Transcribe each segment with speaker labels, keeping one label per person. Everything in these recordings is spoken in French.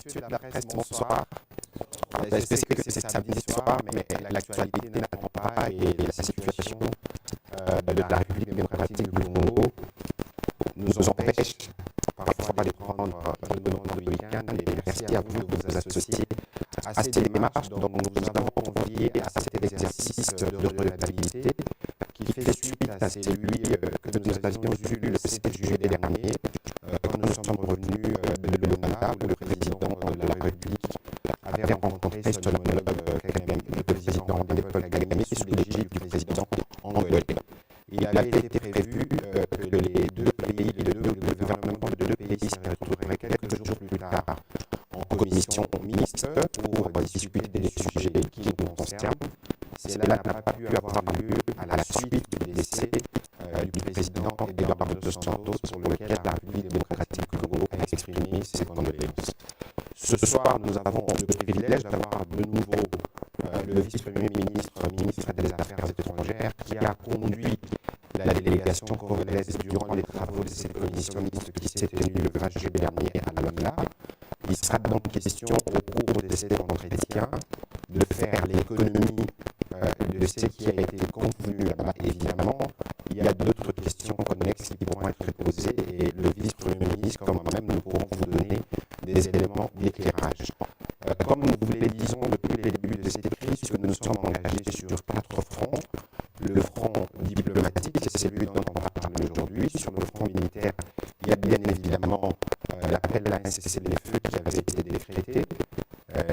Speaker 1: Monsieur de la presse, bonsoir. Je sais que c'est samedi soir, mais l'actualité n'attend pas et la situation de la République démocratique du Congo nous empêche parfois de prendre le moment de week-end. Et merci à vous de vous associer à ces démarches. Donc nous avons convié à cet exercice de redevabilité qui fait suite à celui que nous avions eu le 7 juillet dernier, quand nous sommes revenus de l'Ouganda, où le président de la République avait rencontré son homologue Kagame, le président de l'époque Kagame, sous l'égide du président angolais. Il avait été prévu que les deux pays, les deux gouvernements de deux pays se retrouveraient quelques jours plus tard en commission mixte pour discuter des sujets qui nous concernent. Cela n'a pas pu avoir lieu à la suite du décès du président Eduardo dos Santos, pour lequel la République démocratique du Congo a exprimé ses condoléances. Ce soir, nous avons le privilège d'avoir de nouveau le vice-premier ministre, ministre des Affaires étrangères, qui a conduit la délégation congolaise durant les travaux de cette commission mixte qui s'est tenue le 20 juillet dernier à Luanda. Il sera donc question au cours de cet entretien de faire l'économie de ce qui a été convenu là-bas. Évidemment, il y a d'autres questions connexes qui pourront être posées et le vice-premier ministre, comme moi-même, nous pourrons vous donner des éléments d'éclairage. Comme nous vous le disons depuis les débuts de cette crise, que nous sommes engagés sur 4 fronts. Le front diplomatique, c'est celui dont on va parler aujourd'hui. Sur le front militaire, il y a bien évidemment l'appel à un cessez-le-feu qui avait été décrété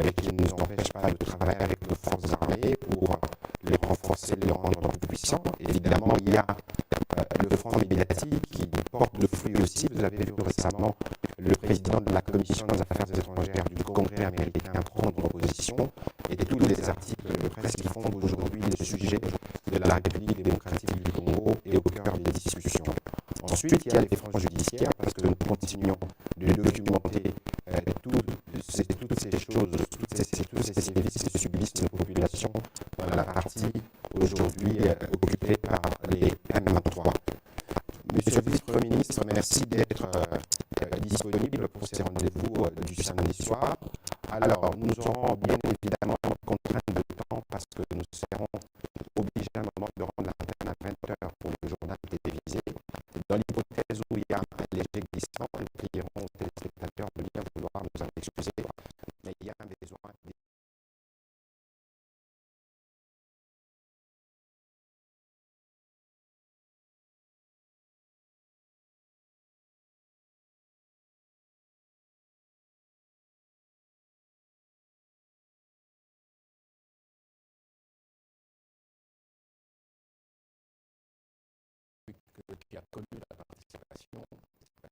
Speaker 1: et qui ne nous empêche pas de travailler avec nos forces armées pour les renforcer, les rendre plus puissants. Évidemment, il y a le front médiatique qui porte le fruit aussi. Vous avez vu récemment le président de la Commission des Affaires étrangères du Congrès américain prendre position, et tous les articles de presse qui font aujourd'hui le sujet de la République démocratique du Congo et au cœur des discussions. Ensuite, il y a les fronts judiciaires, parce que nous continuons de documenter toutes ces choses, tous ces services que subissent nos populations dans la partie aujourd'hui occupée par les M23. Monsieur le vice-premier ministre, merci d'être disponible pour ces rendez-vous du samedi soir. Alors, nous aurons bien évidemment contrainte de temps parce que nous serons obligés à un moment de rendre l'antenne à 20 heures pour le journal télévisé. Dans l'hypothèse où il y a un léger glissement, nous prierons aux téléspectateurs de bien vouloir nous en excuser, mais il y a un besoin.
Speaker 2: Qui a connu la participation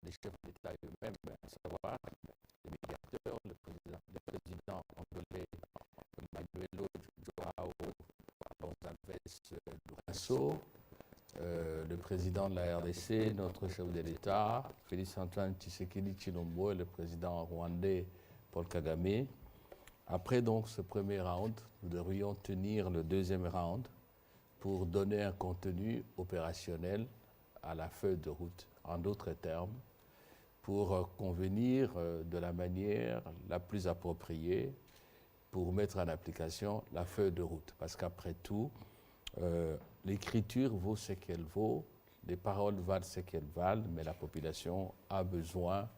Speaker 2: des chefs d'État eux-mêmes, à savoir le médiateur, le président angolais Manuel Joao Gonçalves Lourenço, le président de la RDC, notre chef de l'État, Félix-Antoine Tshisekedi Tshilombo, et le président rwandais Paul Kagame. Après donc ce premier round, nous devrions tenir le deuxième round pour donner un contenu opérationnel à la feuille de route, en d'autres termes, pour convenir de la manière la plus appropriée pour mettre en application la feuille de route. Parce qu'après tout, l'écriture vaut ce qu'elle vaut, les paroles valent ce qu'elles valent, mais la population a besoin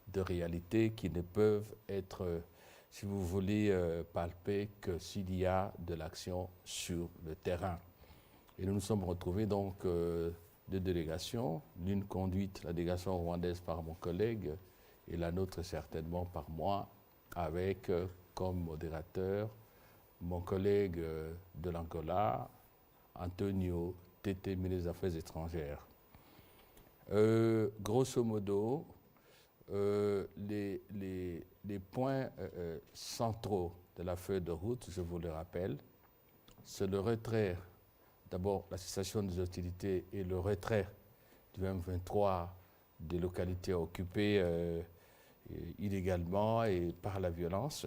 Speaker 2: de réalités qui ne peuvent être, si vous voulez, palpées que s'il y a de l'action sur le terrain. Et nous nous sommes retrouvés donc deux délégations, l'une conduite, la délégation rwandaise par mon collègue, et la nôtre certainement par moi, avec comme modérateur mon collègue de l'Angola, Antonio Tete, ministre des Affaires étrangères. Grosso modo, les points centraux de la feuille de route, je vous le rappelle, c'est le retrait, d'abord la cessation des hostilités et le retrait du M23 des localités occupées illégalement et par la violence.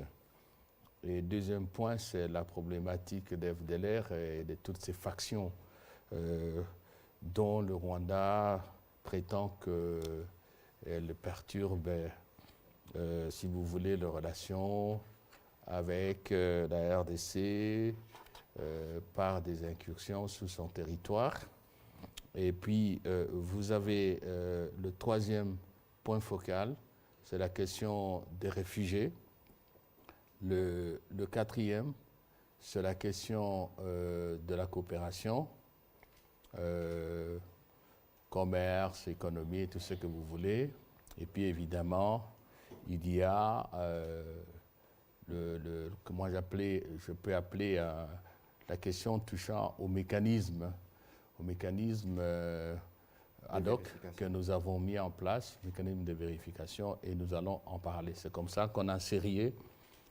Speaker 2: Et deuxième point, c'est la problématique des FDLR et de toutes ces factions dont le Rwanda prétend qu'elles perturbent si vous voulez, les relations avec la RDC par des incursions sous son territoire. Et puis, vous avez le troisième point focal, c'est la question des réfugiés. Le quatrième, c'est la question de la coopération, commerce, économie, tout ce que vous voulez. Et puis, évidemment, il y a comment je peux appeler la question touchant au mécanisme ad hoc que nous avons mis en place, mécanisme de vérification, et nous allons en parler. C'est comme ça qu'on a serré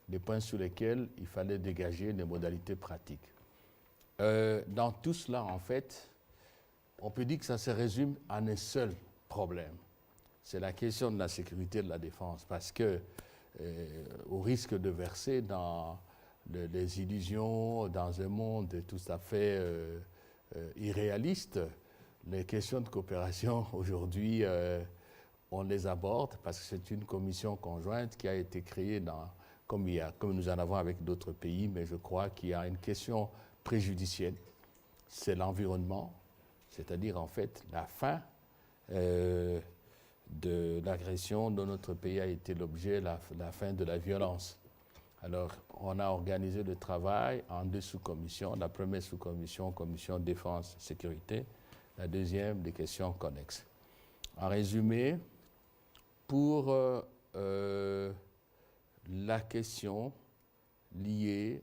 Speaker 2: les points sur lesquels il fallait dégager des modalités pratiques. Dans tout cela, en fait, on peut dire que ça se résume à un seul problème. C'est la question de la sécurité et de la défense, parce que, au risque de verser dans les illusions, dans un monde tout à fait irréaliste, les questions de coopération, aujourd'hui, on les aborde parce que c'est une commission conjointe qui a été créée comme nous en avons avec d'autres pays, mais je crois qu'il y a une question préjudicielle, c'est l'environnement, c'est-à-dire en fait la fin de l'agression dont notre pays a été l'objet, la fin de la violence. Alors, on a organisé le travail en deux sous-commissions. La première sous-commission, commission défense-sécurité. La deuxième, des questions connexes. En résumé, pour la question liée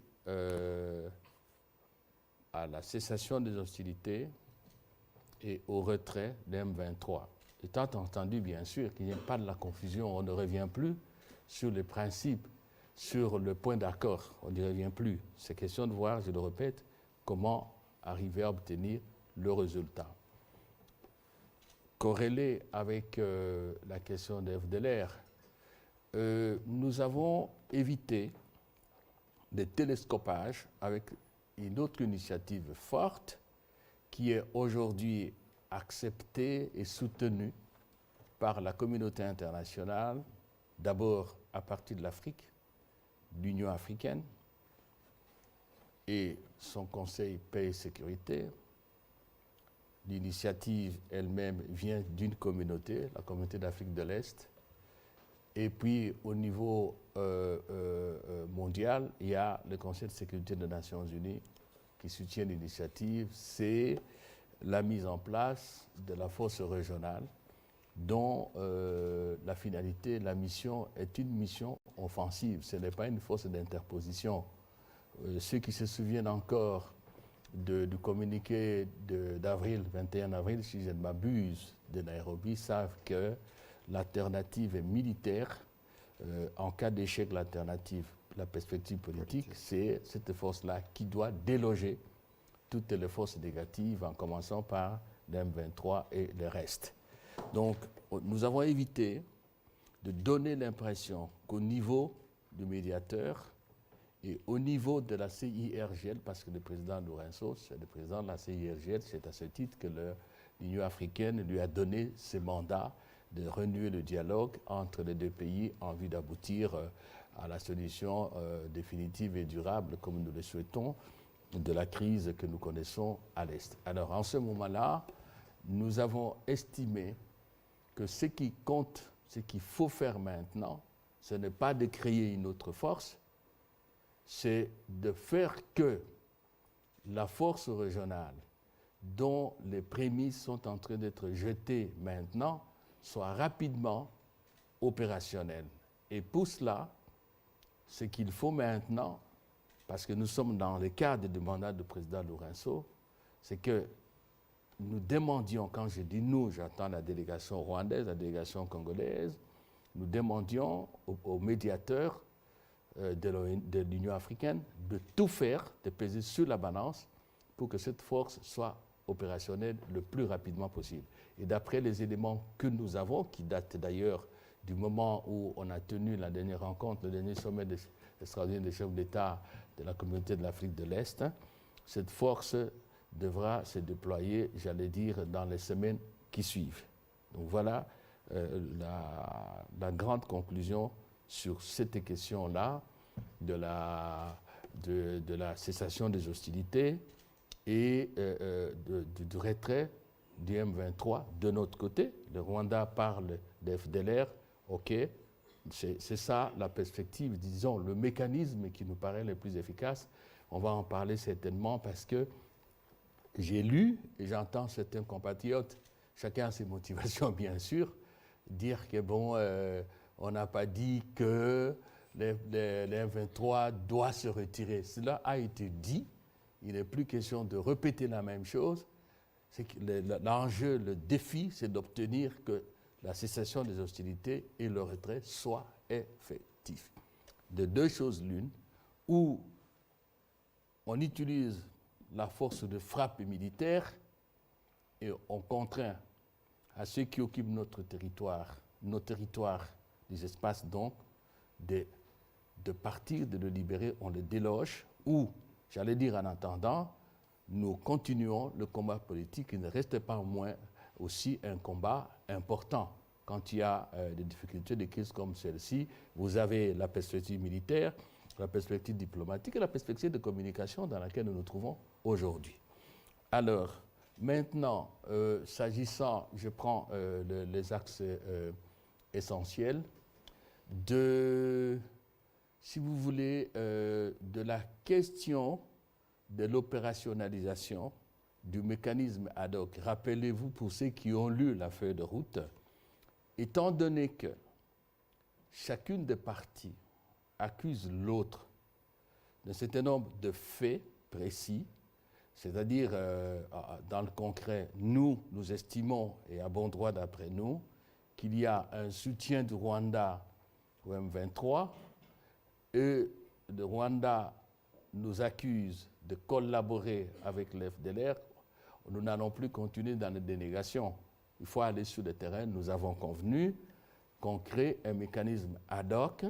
Speaker 2: à la cessation des hostilités et au retrait des M23. Étant entendu, bien sûr, qu'il n'y ait pas de la confusion, on ne revient plus sur les principes, sur le point d'accord, on n'y revient plus. C'est question de voir, je le répète, comment arriver à obtenir le résultat. Corrélé avec la question des FDLR, nous avons évité des télescopages avec une autre initiative forte qui est aujourd'hui acceptée et soutenue par la communauté internationale, d'abord à partir de l'Afrique, l'Union africaine et son Conseil paix et sécurité. L'initiative elle-même vient d'une communauté, la communauté d'Afrique de l'Est. Et puis au niveau mondial, il y a le Conseil de sécurité des Nations Unies qui soutient l'initiative. C'est la mise en place de la force régionale dont la finalité, la mission est une mission offensive. Ce n'est pas une force d'interposition. Ceux qui se souviennent encore du communiqué d'avril, 21 avril, si je ne m'abuse, de Nairobi, savent que l'alternative est militaire. En cas d'échec, l'alternative, la perspective politique, c'est cette force-là qui doit déloger toutes les forces négatives, en commençant par l'M23 et le reste. Donc, nous avons évité de donner l'impression qu'au niveau du médiateur et au niveau de la CIRGL, parce que le président Lourenço, c'est le président de la CIRGL, c'est à ce titre que l'Union africaine lui a donné ce mandat de renouer le dialogue entre les deux pays en vue d'aboutir à la solution définitive et durable, comme nous le souhaitons, de la crise que nous connaissons à l'Est. Alors, en ce moment-là, nous avons estimé que ce qui compte, ce qu'il faut faire maintenant, ce n'est pas de créer une autre force, c'est de faire que la force régionale, dont les prémices sont en train d'être jetées maintenant, soit rapidement opérationnelle. Et pour cela, ce qu'il faut maintenant, parce que nous sommes dans le cadre du mandat du président Lourenço, c'est que nous demandions, quand je dis nous, j'entends la délégation rwandaise, la délégation congolaise, nous demandions aux médiateurs de l'Union africaine de tout faire, de peser sur la balance pour que cette force soit opérationnelle le plus rapidement possible. Et d'après les éléments que nous avons, qui datent d'ailleurs du moment où on a tenu la dernière rencontre, le dernier sommet extraordinaire des chefs d'État de la communauté de l'Afrique de l'Est, cette force devra se déployer, j'allais dire, dans les semaines qui suivent. Donc voilà la grande conclusion sur cette question-là de la cessation des hostilités et du retrait du M23 de notre côté. Le Rwanda parle des FDLR, ok, c'est ça la perspective, disons, le mécanisme qui nous paraît le plus efficace. On va en parler certainement parce que j'ai lu et j'entends certains compatriotes, chacun a ses motivations bien sûr, dire que bon, on n'a pas dit que les M23 doivent se retirer. Cela a été dit, il n'est plus question de répéter la même chose. C'est que l'enjeu, le défi, c'est d'obtenir que la cessation des hostilités et le retrait soient effectifs. De deux choses l'une, où on utilise la force de frappe militaire et on contraint à ceux qui occupent notre territoire, nos territoires, les espaces donc, de partir, de le libérer, on le déloge, ou, j'allais dire en attendant, nous continuons le combat politique qui ne reste pas moins aussi un combat important. Quand il y a des difficultés, des crises comme celle-ci, vous avez la perspective militaire, la perspective diplomatique et la perspective de communication dans laquelle nous nous trouvons aujourd'hui. Alors, maintenant, s'agissant, je prends les axes essentiels si vous voulez, de la question de l'opérationnalisation du mécanisme ad hoc. Rappelez-vous, pour ceux qui ont lu la feuille de route, étant donné que chacune des parties accuse l'autre d'un certain nombre de faits précis, c'est-à-dire, dans le concret, nous estimons, et à bon droit d'après nous, qu'il y a un soutien du Rwanda au M23, et le Rwanda nous accuse de collaborer avec les FDLR, nous n'allons plus continuer dans les dénégations. Il faut aller sur le terrain. Nous avons convenu qu'on crée un mécanisme ad hoc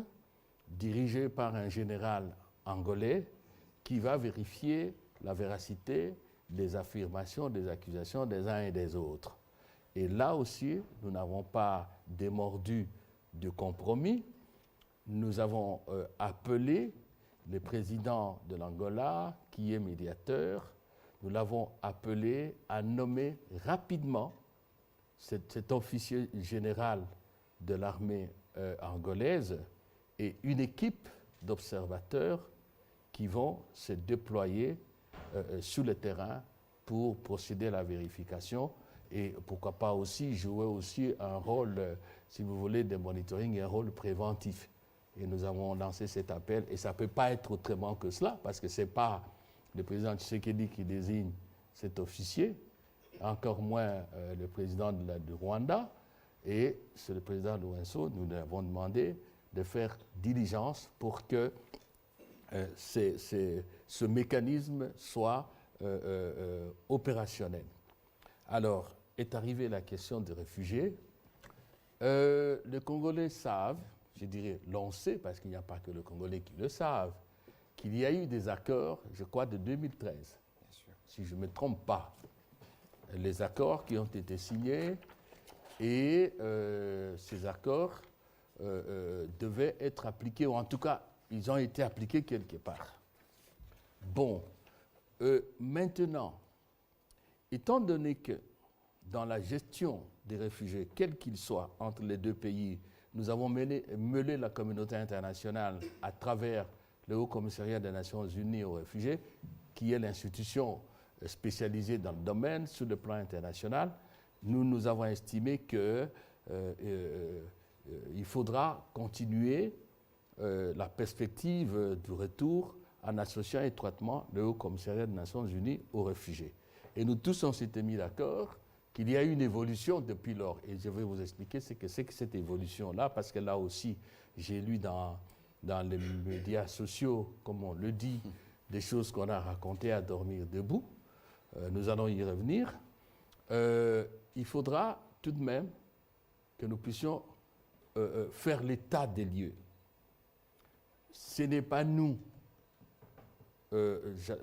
Speaker 2: dirigé par un général angolais qui va vérifier la véracité des affirmations, des accusations des uns et des autres. Et là aussi, nous n'avons pas démordu du compromis. Nous avons appelé le président de l'Angola, qui est médiateur, nous l'avons appelé à nommer rapidement cet officier général de l'armée angolaise et une équipe d'observateurs qui vont se déployer sur le terrain pour procéder à la vérification et pourquoi pas aussi jouer aussi un rôle, si vous voulez, de monitoring et un rôle préventif. Et nous avons lancé cet appel, et ça ne peut pas être autrement que cela, parce que ce n'est pas le président Tshisekedi qui désigne cet officier, encore moins le président du Rwanda, et c'est le président Lourenço, nous lui avons demandé de faire diligence pour que ce mécanisme soit opérationnel. Alors, est arrivée la question des réfugiés. Les Congolais savent, je dirais l'on sait, parce qu'il n'y a pas que les Congolais qui le savent, qu'il y a eu des accords, je crois, de 2013, si je ne me trompe pas. Les accords qui ont été signés, et ces accords devaient être appliqués, ou en tout cas, ils ont été appliqués quelque part. Bon, maintenant, étant donné que dans la gestion des réfugiés, quels qu'ils soient, entre les deux pays, nous avons mêlé la communauté internationale à travers le Haut Commissariat des Nations Unies aux réfugiés, qui est l'institution spécialisée dans le domaine sur le plan international. Nous avons estimé qu'il faudra continuer la perspective du retour en associant étroitement le Haut Commissariat des Nations Unies aux réfugiés. Et nous tous, on s'était mis d'accord qu'il y a eu une évolution depuis lors. Et je vais vous expliquer ce que c'est que cette évolution-là, parce que là aussi, j'ai lu dans les médias sociaux, comme on le dit, des choses qu'on a racontées à dormir debout. Nous allons y revenir. Il faudra tout de même que nous puissions faire l'état des lieux. Ce n'est pas nous.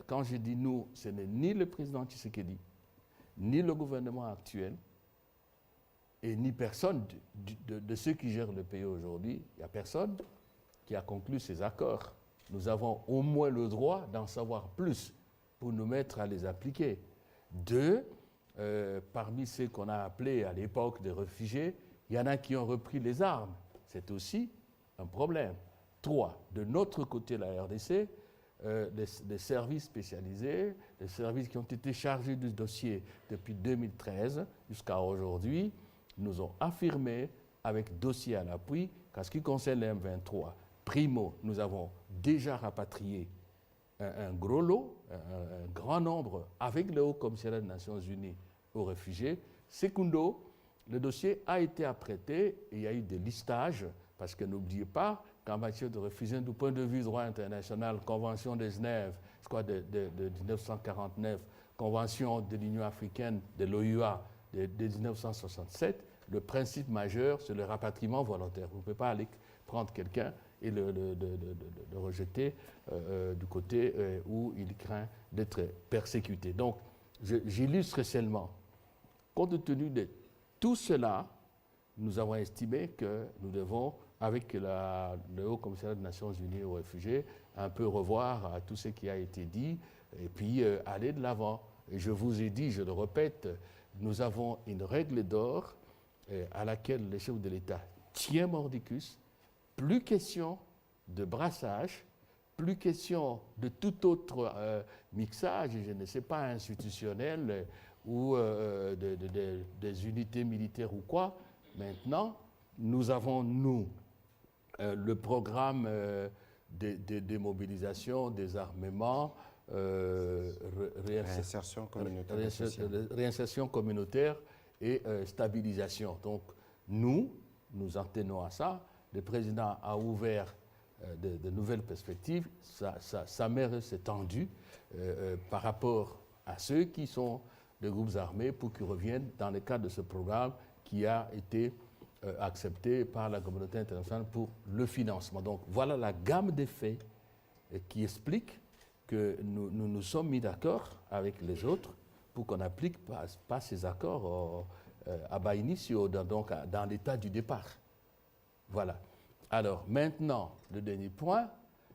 Speaker 2: Quand je dis nous, ce n'est ni le président Tshisekedi, ni le gouvernement actuel, et ni personne de ceux qui gèrent le pays aujourd'hui. Il n'y a personne qui a conclu ces accords. Nous avons au moins le droit d'en savoir plus pour nous mettre à les appliquer. 2, parmi ceux qu'on a appelés à l'époque des réfugiés, il y en a qui ont repris les armes. C'est aussi un problème. 3, de notre côté, la RDC, les services spécialisés, les services qui ont été chargés du dossier depuis 2013 jusqu'à aujourd'hui, nous ont affirmé, avec dossier à l'appui, qu'en ce qui concerne les M23, primo, nous avons déjà rapatrié un gros lot, un grand nombre, avec le Haut Commissariat des Nations Unies aux réfugiés. Secundo, le dossier a été apprêté et il y a eu des listages, parce que n'oubliez pas qu'en matière de réfugiés, du point de vue du droit international, Convention de Genève, je crois de 1949, Convention de l'Union africaine, de l'OUA de 1967, le principe majeur, c'est le rapatriement volontaire. Vous ne pouvez pas aller prendre quelqu'un et le rejeter du côté où il craint d'être persécuté. Donc, j'illustre seulement. Compte tenu de tout cela, nous avons estimé que nous devons, avec le Haut Commissariat des Nations Unies aux réfugiés, un peu revoir tout ce qui a été dit et puis aller de l'avant. Et je vous ai dit, je le répète, nous avons une règle d'or à laquelle le chef de l'État tient mordicus. Plus question de brassage, plus question de tout autre mixage, je ne sais pas, institutionnel ou des unités militaires ou quoi. Maintenant, nous avons, le programme de démobilisation, désarmement,
Speaker 1: réinsertion
Speaker 2: communautaire et stabilisation. Donc, nous en tenons à ça. Le président a ouvert de nouvelles perspectives. Sa mer s'est tendue par rapport à ceux qui sont des groupes armés pour qu'ils reviennent dans le cadre de ce programme qui a été accepté par la communauté internationale pour le financement. Donc voilà la gamme des faits qui explique que nous sommes mis d'accord avec les autres pour qu'on n'applique pas ces accords à bas initio, donc dans l'état du départ. Voilà. Alors maintenant, le dernier point,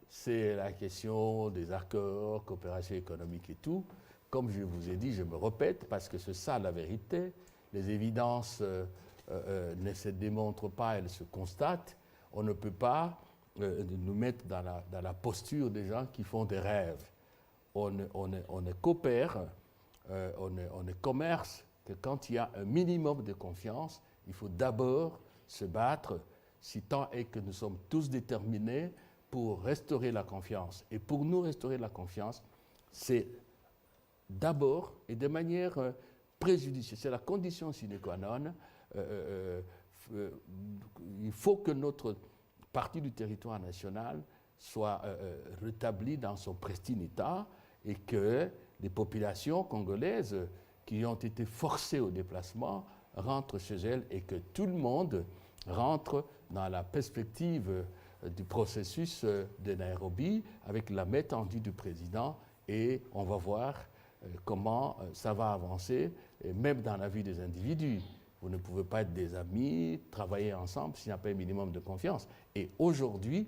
Speaker 2: c'est la question des accords, coopération économique et tout. Comme je vous ai dit, je me répète, parce que c'est ça la vérité. Les évidences ne se démontrent pas, elles se constatent. On ne peut pas nous mettre dans la posture des gens qui font des rêves. On ne coopère, on ne commerce que quand il y a un minimum de confiance. Il faut d'abord se battre, si tant est que nous sommes tous déterminés pour restaurer la confiance. Et pour nous restaurer la confiance, c'est d'abord et de manière préjudicielle, c'est la condition sine qua non, il faut que notre partie du territoire national soit rétablie dans son pristine état et que les populations congolaises qui ont été forcées au déplacement rentrent chez elles et que tout le monde rentre dans la perspective du processus de Nairobi avec la main tendue du président et on va voir comment ça va avancer, même dans la vie des individus. Vous ne pouvez pas être des amis, travailler ensemble s'il n'y a pas un minimum de confiance. Et aujourd'hui,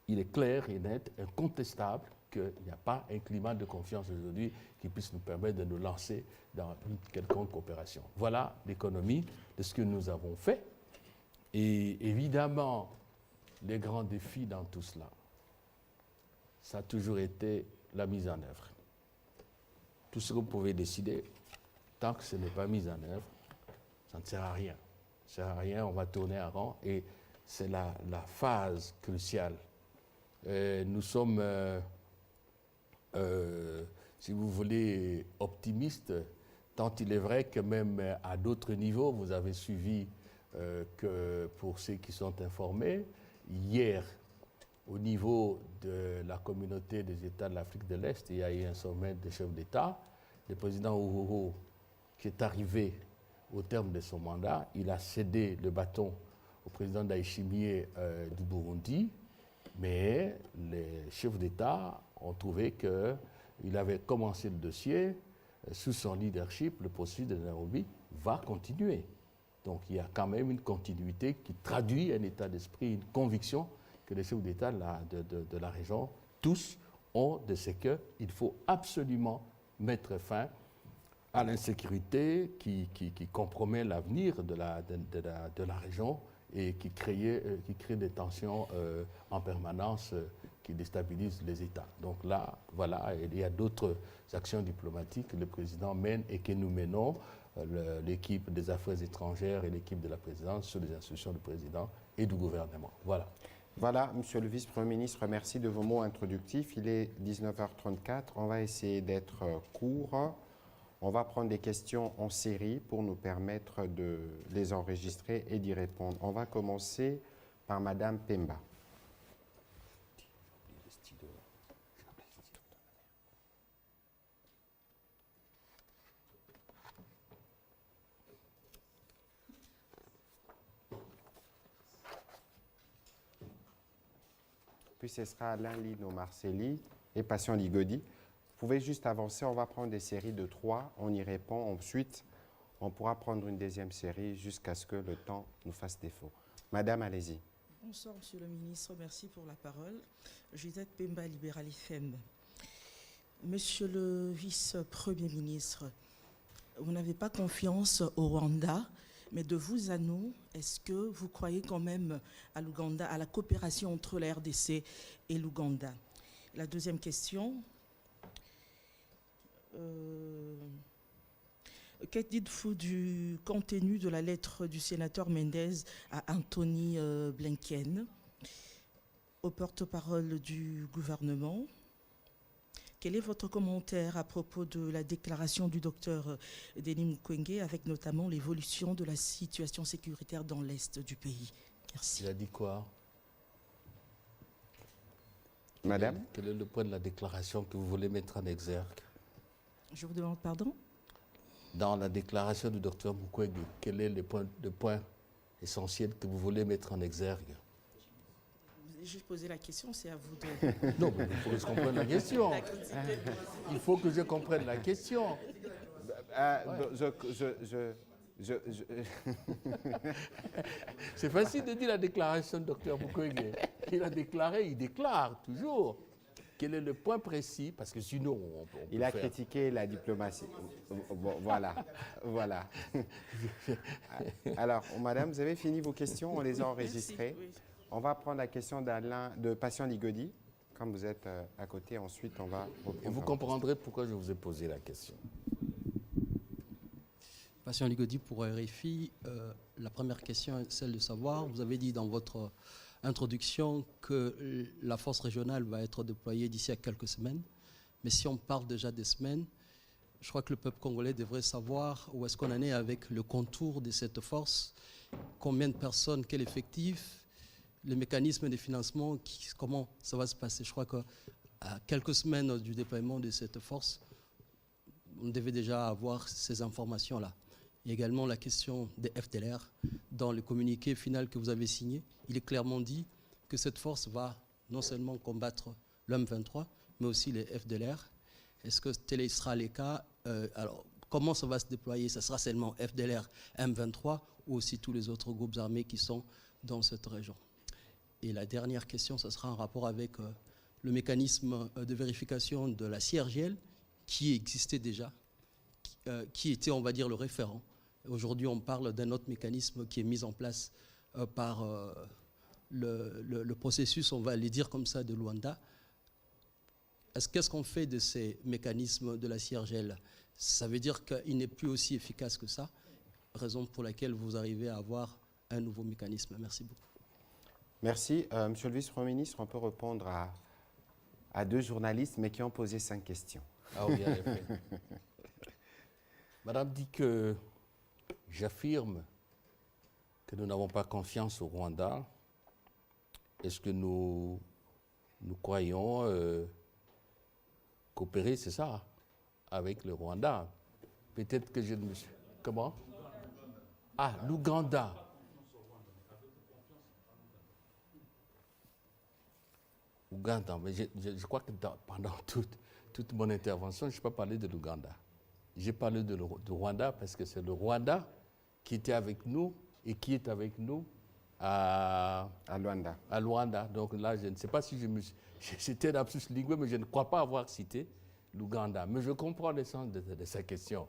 Speaker 2: il est clair et net, incontestable, qu'il n'y a pas un climat de confiance aujourd'hui qui puisse nous permettre de nous lancer dans une quelconque coopération. Voilà l'économie de ce que nous avons fait. Et évidemment, les grands défis dans tout cela, ça a toujours été la mise en œuvre. Tout ce que vous pouvez décider, tant que ce n'est pas mis en œuvre, ça ne sert à rien. Ça ne sert à rien, on va tourner en rond et c'est la phase cruciale. Nous sommes, si vous voulez, optimistes, tant il est vrai que même à d'autres niveaux, vous avez suivi que pour ceux qui sont informés, hier, au niveau de la communauté des États de l'Afrique de l'Est, il y a eu un sommet des chefs d'État. Le président Uhuru, qui est arrivé au terme de son mandat, il a cédé le bâton au président Ndayishimiye du Burundi, mais les chefs d'État ont trouvé qu'il avait commencé le dossier, sous son leadership, le processus de Nairobi va continuer. Donc il y a quand même une continuité qui traduit un état d'esprit, une conviction que les chefs d'État de la région, tous, ont de ce qu'il faut absolument mettre fin à l'insécurité qui compromet l'avenir de la région et qui crée des tensions en permanence qui déstabilisent les États. Donc là, voilà, il y a d'autres actions diplomatiques que le président mène et que nous menons, l'équipe des affaires étrangères et l'équipe de la présidence sous les instructions du président et du gouvernement. Voilà.
Speaker 1: Voilà, Monsieur le Vice-Premier ministre, merci de vos mots introductifs. Il est 19h34, on va essayer d'être court. On va prendre des questions en série pour nous permettre de les enregistrer et d'y répondre. On va commencer par Madame Pemba. Puis ce sera Alain Lino Marcelli et Patient Ligodi. Vous pouvez juste avancer, on va prendre des séries de 3, on y répond. Ensuite, on pourra prendre une deuxième série jusqu'à ce que le temps nous fasse défaut. Madame, allez-y.
Speaker 3: Bonsoir, Monsieur le ministre. Merci pour la parole. Gisette Pemba, Libéral FM. Monsieur le vice-premier ministre, vous n'avez pas confiance au Rwanda, mais de vous à nous, est-ce que vous croyez quand même à l'Ouganda, à la coopération entre la RDC et l'Ouganda? La deuxième question. Que dites-vous du contenu de la lettre du sénateur Mendez à Anthony Blinken, au porte-parole du gouvernement? Quel est votre commentaire à propos de la déclaration du docteur Denis Mukwege, avec notamment l'évolution de la situation sécuritaire dans l'Est du pays? Merci.
Speaker 2: Il a dit quoi?
Speaker 1: Madame?
Speaker 2: Quel est le point de la déclaration que vous voulez mettre en exergue?
Speaker 3: Je vous demande pardon?
Speaker 2: Dans la déclaration du docteur Mukwege, quel est le point essentiel que vous voulez mettre en exergue?
Speaker 3: Vous avez juste posé la question, c'est à vous de...
Speaker 2: Non, mais il faut que je comprenne la question. Il faut que je comprenne la question. C'est facile de dire la déclaration du docteur Mukwege. Il a déclaré, il déclare toujours. Quel est le point précis? Parce que sinon, on peut
Speaker 1: Il a critiqué la diplomatie. Bon, voilà. Voilà. Alors, madame, vous avez fini vos questions, on les a enregistrées.
Speaker 3: Merci, oui.
Speaker 1: On va prendre la question de Patient Ligodi. Comme vous êtes à côté, ensuite, on va reprendre.
Speaker 2: Et vous comprendrez pourquoi je vous ai posé la question.
Speaker 4: Patient Ligodi pour RFI. La première question est celle de savoir, vous avez dit dans votre introduction que la force régionale va être déployée d'ici à quelques semaines. Mais si on parle déjà des semaines, je crois que le peuple congolais devrait savoir où est-ce qu'on en est avec le contour de cette force, combien de personnes, quel effectif, les mécanismes de financement, comment ça va se passer. Je crois qu'à quelques semaines du déploiement de cette force, on devait déjà avoir ces informations-là. Il y a également la question des FDLR. Dans le communiqué final que vous avez signé, il est clairement dit que cette force va non seulement combattre l'M23, mais aussi les FDLR. Est-ce que tel sera le cas? Alors, comment ça va se déployer? Ça sera seulement FDLR, M23 ou aussi tous les autres groupes armés qui sont dans cette région? Et la dernière question, ça sera en rapport avec le mécanisme de vérification de la CIRGL qui existait déjà, qui était, on va dire, le référent. Aujourd'hui, on parle d'un autre mécanisme qui est mis en place par le processus, on va le dire comme ça, de Luanda. Qu'est-ce qu'on fait de ces mécanismes de la CIRGL? Ça veut dire qu'il n'est plus aussi efficace que ça, raison pour laquelle vous arrivez à avoir un nouveau mécanisme. Merci beaucoup.
Speaker 1: Merci. Monsieur le vice-premier ministre, on peut répondre à deux journalistes, mais qui ont posé 5 questions.
Speaker 2: Ah oui, en effet. Madame dit que j'affirme que nous n'avons pas confiance au Rwanda. Est-ce que nous croyons coopérer, c'est ça, avec le Rwanda? Peut-être que je ne me suis... Comment? Ah, l'Ouganda. Ouganda, mais je crois que pendant toute mon intervention, je n'ai pas parlé de l'Ouganda. J'ai parlé du Rwanda parce que c'est le Rwanda qui était avec nous et qui est avec nous à
Speaker 1: Luanda.
Speaker 2: À Luanda. Donc là, je ne sais pas si c'était un lapsus lingué, mais je ne crois pas avoir cité l'Ouganda. Mais je comprends le sens de sa question.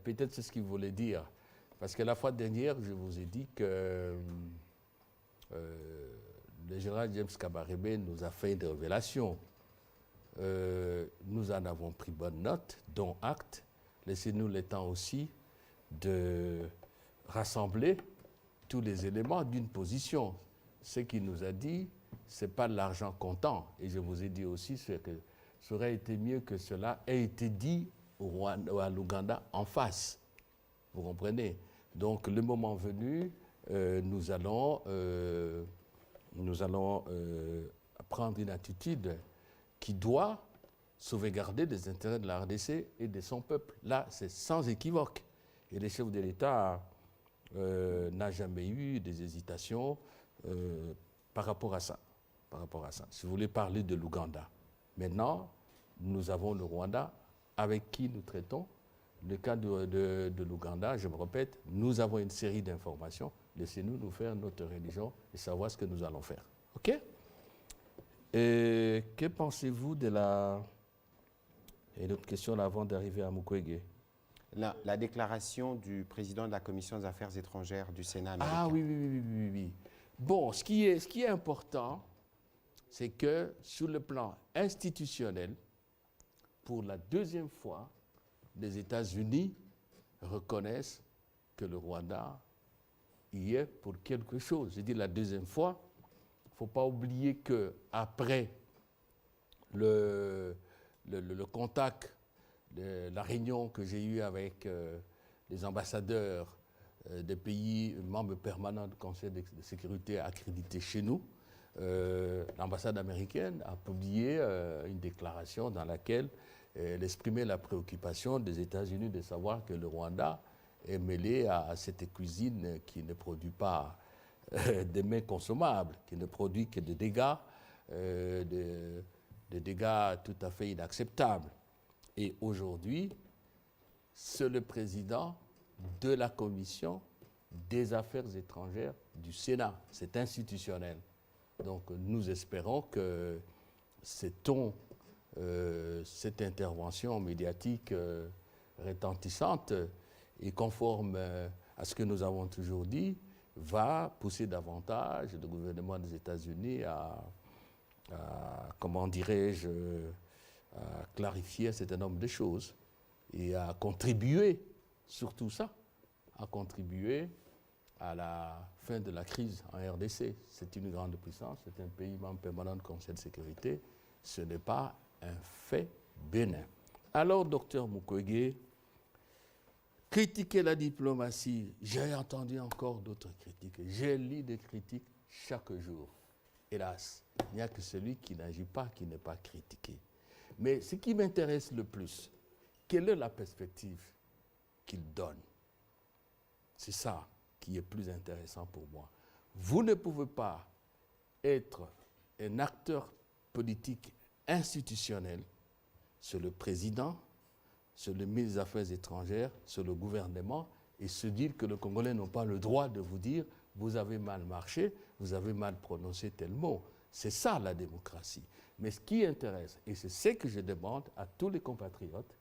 Speaker 2: Peut-être c'est ce qu'il voulait dire. Parce que la fois dernière, je vous ai dit que le général James Kabarebe nous a fait une révélation. Nous en avons pris bonne note, dont acte. Laissez-nous le temps aussi de rassembler tous les éléments d'une position. Ce qu'il nous a dit, ce n'est pas de l'argent comptant. Et je vous ai dit aussi que ça aurait été mieux que cela ait été dit à l'Ouganda en face. Vous comprenez? Donc, le moment venu, nous allons prendre une attitude qui doit sauvegarder les intérêts de la RDC et de son peuple. Là, c'est sans équivoque. Et les chefs de l'État n'a jamais eu des hésitations par rapport à ça. Si vous voulez parler de l'Ouganda. Maintenant, nous avons le Rwanda avec qui nous traitons. Le cas de l'Ouganda, je me répète, nous avons une série d'informations. Laissez-nous nous faire notre religion et savoir ce que nous allons faire. OK? Et que pensez-vous de la... Et une autre question là, avant d'arriver à Mukwege.
Speaker 1: La déclaration du président de la Commission des Affaires étrangères du Sénat américain.
Speaker 2: Ah oui. Bon, ce qui est important, c'est que sur le plan institutionnel, pour la deuxième fois, les États-Unis reconnaissent que le Rwanda y est pour quelque chose. Je dis la deuxième fois, il ne faut pas oublier qu'après le contact, la réunion que j'ai eue avec les ambassadeurs des pays membres permanents du Conseil de sécurité accrédités chez nous, l'ambassade américaine a publié une déclaration dans laquelle elle exprimait la préoccupation des États-Unis de savoir que le Rwanda est mêlé à cette cuisine qui ne produit pas des mets consommables, qui ne produit que des dégâts, des dégâts tout à fait inacceptables. Et aujourd'hui, c'est le président de la Commission des Affaires étrangères du Sénat. C'est institutionnel. Donc nous espérons que cette intervention médiatique retentissante et conforme à ce que nous avons toujours dit, va pousser davantage le gouvernement des États-Unis à comment dirais-je, à clarifier un certain nombre de choses et à contribuer, surtout ça, à contribuer à la fin de la crise en RDC. C'est une grande puissance, c'est un pays membre permanent du Conseil de sécurité. Ce n'est pas un fait bénin. Alors, docteur Mukwege, critiquer la diplomatie, j'ai entendu encore d'autres critiques. J'ai lu des critiques chaque jour. Hélas, il n'y a que celui qui n'agit pas qui n'est pas critiqué. Mais ce qui m'intéresse le plus, quelle est la perspective qu'il donne? C'est ça qui est plus intéressant pour moi. Vous ne pouvez pas être un acteur politique institutionnel sur le président, sur le ministre des Affaires étrangères, sur le gouvernement, et se dire que les Congolais n'ont pas le droit de vous dire « vous avez mal marché, vous avez mal prononcé tel mot ». C'est ça la démocratie. Mais ce qui intéresse, et c'est ce que je demande à tous les compatriotes,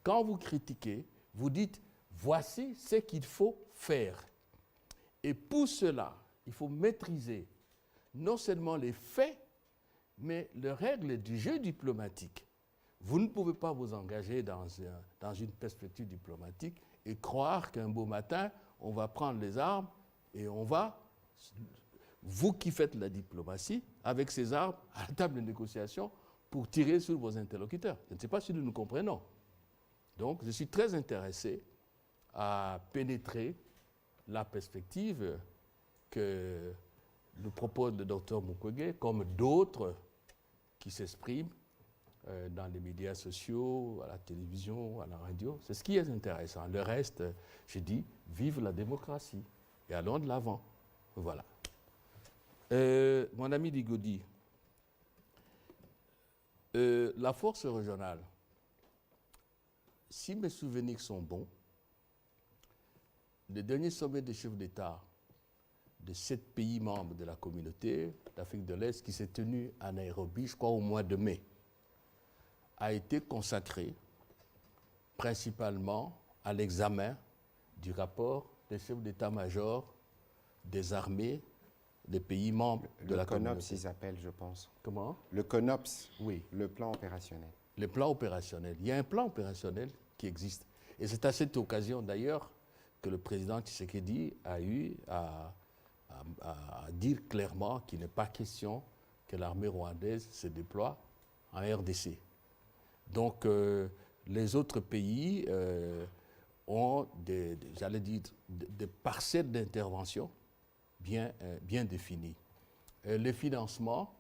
Speaker 2: quand vous critiquez, vous dites « voici ce qu'il faut faire ». Et pour cela, il faut maîtriser non seulement les faits, mais les règles du jeu diplomatique. Vous ne pouvez pas vous engager dans une perspective diplomatique et croire qu'un beau matin, on va prendre les armes et on va, vous qui faites la diplomatie, avec ces armes à la table de négociation pour tirer sur vos interlocuteurs. Je ne sais pas si nous nous comprenons. Donc, je suis très intéressé à pénétrer la perspective que nous propose le docteur Mukwege, comme d'autres qui s'expriment dans les médias sociaux, à la télévision, à la radio. C'est ce qui est intéressant. Le reste, je dis, vive la démocratie et allons de l'avant. Voilà. Mon ami Ligodi, la force régionale, si mes souvenirs sont bons, le dernier sommet des chefs d'État de 7 pays membres de la communauté d'Afrique de l'Est qui s'est tenu à Nairobi, je crois au mois de mai, a été consacré principalement à l'examen du rapport des chefs d'état-major des armées des pays membres de la communauté.
Speaker 1: Le CONOPS, ils appellent, je pense.
Speaker 2: Comment?
Speaker 1: Le CONOPS,
Speaker 2: Oui.
Speaker 1: le plan opérationnel.
Speaker 2: Le plan opérationnel. Il y a un plan opérationnel qui existe. Et c'est à cette occasion, d'ailleurs, que le président Tshisekedi a eu à dire clairement qu'il n'est pas question que l'armée rwandaise se déploie en RDC. Donc, les autres pays ont j'allais dire, des parcelles d'intervention bien définies. Le financement,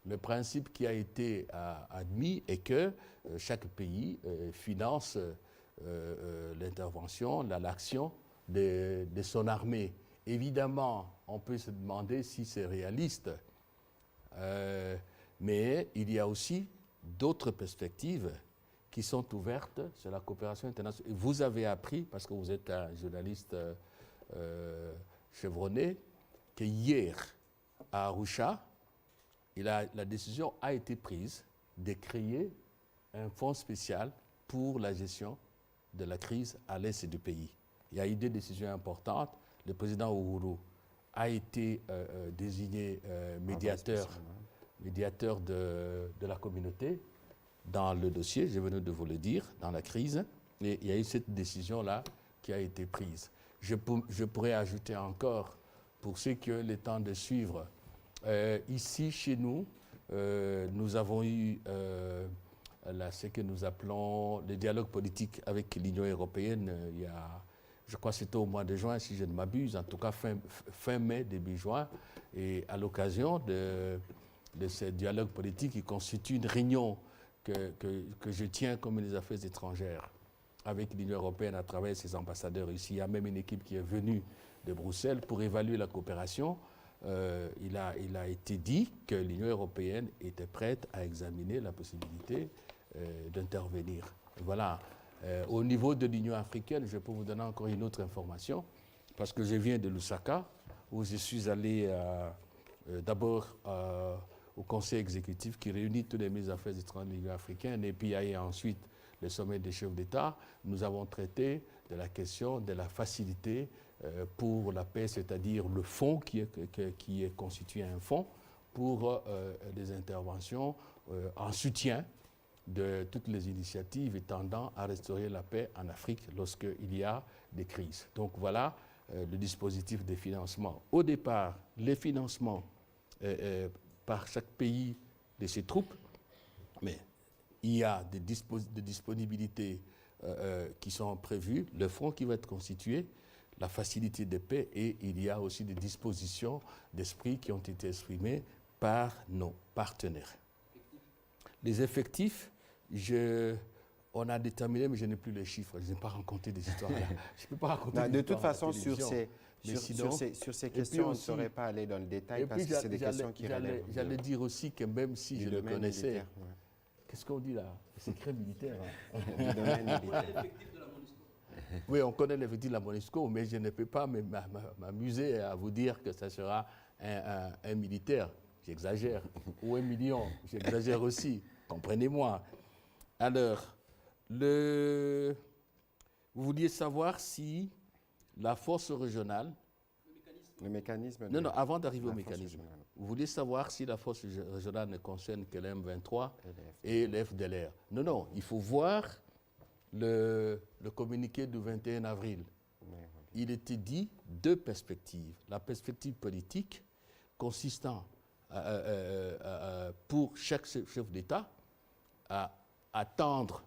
Speaker 2: le principe qui a été admis est que chaque pays finance l'intervention, l'action de son armée. Évidemment, on peut se demander si c'est réaliste, mais il y a aussi d'autres perspectives qui sont ouvertes sur la coopération internationale. Vous avez appris, parce que vous êtes un journaliste chevronné, que hier, à Arusha, la décision a été prise de créer un fonds spécial pour la gestion de la crise à l'est du pays. Il y a eu des décisions importantes. Le président Uhuru a été désigné médiateur de la communauté dans le dossier, je venais de vous le dire, dans la crise. Et il y a eu cette décision-là qui a été prise. Je pourrais ajouter encore, pour ceux qui ont le temps de suivre, ici, chez nous, nous avons eu ce que nous appelons le dialogue politique avec l'Union européenne. Il y a, je crois que c'était au mois de juin, si je ne m'abuse, en tout cas fin mai, début juin. Et à l'occasion de ce dialogue politique, qui constitue une réunion que je tiens comme les affaires étrangères avec l'Union européenne à travers ses ambassadeurs ici. Il y a même une équipe qui est venue de Bruxelles pour évaluer la coopération. Il a été dit que l'Union européenne était prête à examiner la possibilité d'intervenir. Voilà. Au niveau de l'Union africaine, je peux vous donner encore une autre information, parce que je viens de Lusaka, où je suis allé d'abord au conseil exécutif qui réunit tous les ministres des Affaires étrangères de l'Union africaine, et puis il y a eu ensuite le sommet des chefs d'État. Nous avons traité de la question de la facilité pour la paix, c'est-à-dire le fonds qui est constitué un fonds pour des interventions en soutien de toutes les initiatives tendant à restaurer la paix en Afrique lorsqu'il y a des crises. Donc voilà le dispositif de financement. Au départ, les financements par chaque pays de ses troupes, mais il y a des disponibilités qui sont prévues, le fonds qui va être constitué, la facilité de paix, et il y a aussi des dispositions d'esprit qui ont été exprimées par nos partenaires. Les effectifs, on a déterminé, mais je n'ai plus les chiffres, je n'ai pas raconté des histoires là. Je ne peux pas raconter des histoires.
Speaker 1: De toute façon, sur ces questions, on ne
Speaker 2: aussi,
Speaker 1: saurait pas aller dans le détail, parce que c'est des questions qui relèvent.
Speaker 2: J'allais dire aussi que même si je le connaissais,
Speaker 1: militaire, ouais.
Speaker 2: Qu'est-ce qu'on dit là? Secret militaire.
Speaker 1: Du domaine militaire.
Speaker 2: Oui, on connaît l'effectif de la MONUSCO, mais je ne peux pas m'amuser à vous dire que ça sera un militaire. J'exagère. Ou 1 million. J'exagère aussi. Comprenez-moi. Alors, vous vouliez savoir si la force régionale...
Speaker 1: Le mécanisme...
Speaker 2: Non, avant d'arriver au mécanisme. Vous vouliez savoir si la force régionale ne concerne que l'M23 et le FDLR. Non, il faut voir le communiqué du 21 avril. Il était dit 2 perspectives. La perspective politique consistant pour chaque chef d'État à attendre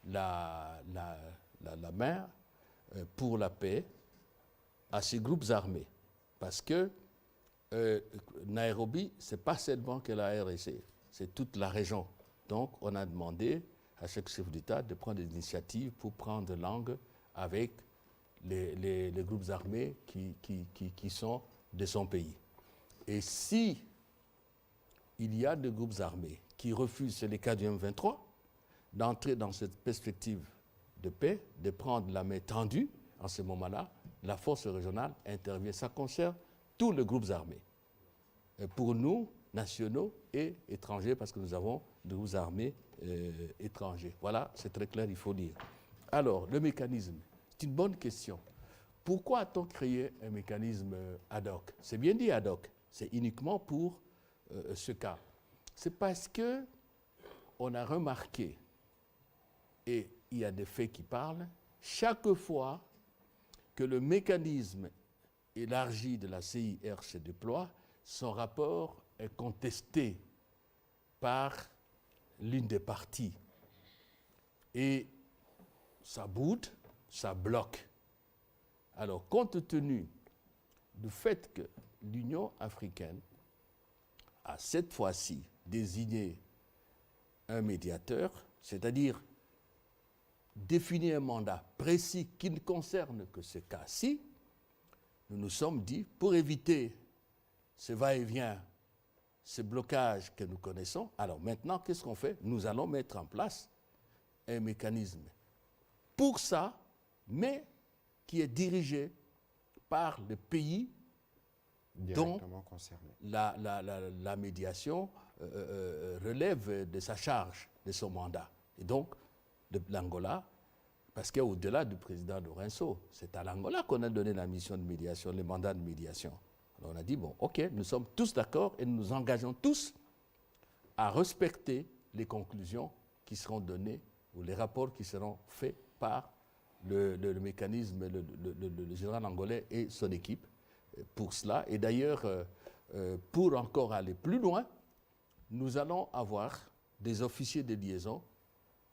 Speaker 2: la main pour la paix à ces groupes armés. Parce que Nairobi, ce n'est pas seulement que la RDC, c'est toute la région. Donc, on a demandé à chaque chef d'État de prendre des initiatives pour prendre langue avec les groupes armés qui sont de son pays. Et si il y a des groupes armés qui refusent, c'est le cas du M23, d'entrer dans cette perspective de paix, de prendre la main tendue, en ce moment-là, la force régionale intervient. Ça concerne tous les groupes armés. Pour nous, nationaux et étrangers, parce que nous avons des groupes armés étrangers. Voilà, c'est très clair, il faut dire. Alors, le mécanisme, c'est une bonne question. Pourquoi a-t-on créé un mécanisme ad hoc? C'est bien dit ad hoc, c'est uniquement pour ce cas. C'est parce que on a remarqué, et il y a des faits qui parlent, chaque fois que le mécanisme élargi de la CIR se déploie, son rapport est contesté par l'une des parties. Et ça boude, ça bloque. Alors, compte tenu du fait que l'Union africaine a cette fois-ci désigné un médiateur, c'est-à-dire défini un mandat précis qui ne concerne que ce cas-ci, nous nous sommes dit, pour éviter ce va-et-vient, ce blocage que nous connaissons, alors maintenant, qu'est-ce qu'on fait? Nous allons mettre en place un mécanisme pour ça, mais qui est dirigé par le pays dont la médiation relève de sa charge, de son mandat. Et donc, de l'Angola, parce qu'au-delà du président Lourenço, c'est à l'Angola qu'on a donné la mission de médiation, le mandat de médiation. Alors on a dit, bon, ok, nous sommes tous d'accord et nous nous engageons tous à respecter les conclusions qui seront données ou les rapports qui seront faits par le mécanisme, le général angolais et son équipe pour cela. Et d'ailleurs, pour encore aller plus loin, nous allons avoir des officiers de liaison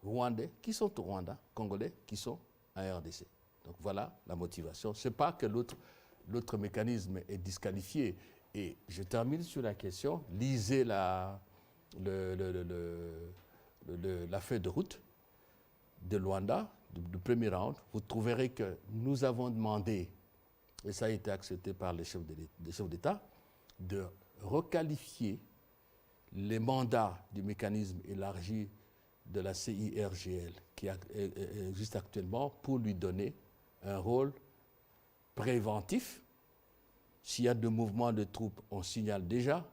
Speaker 2: rwandais qui sont au Rwanda, congolais qui sont en RDC. Donc voilà la motivation. Ce n'est pas que l'autre mécanisme est disqualifié. Et je termine sur la question. Lisez la feuille de route de Luanda, du premier round. Vous trouverez que nous avons demandé, et ça a été accepté par les chefs d'État, de requalifier les mandats du mécanisme élargi de la CIRGL qui existe actuellement pour lui donner un rôle préventif. S'il y a de mouvements de troupes, on signale déjà,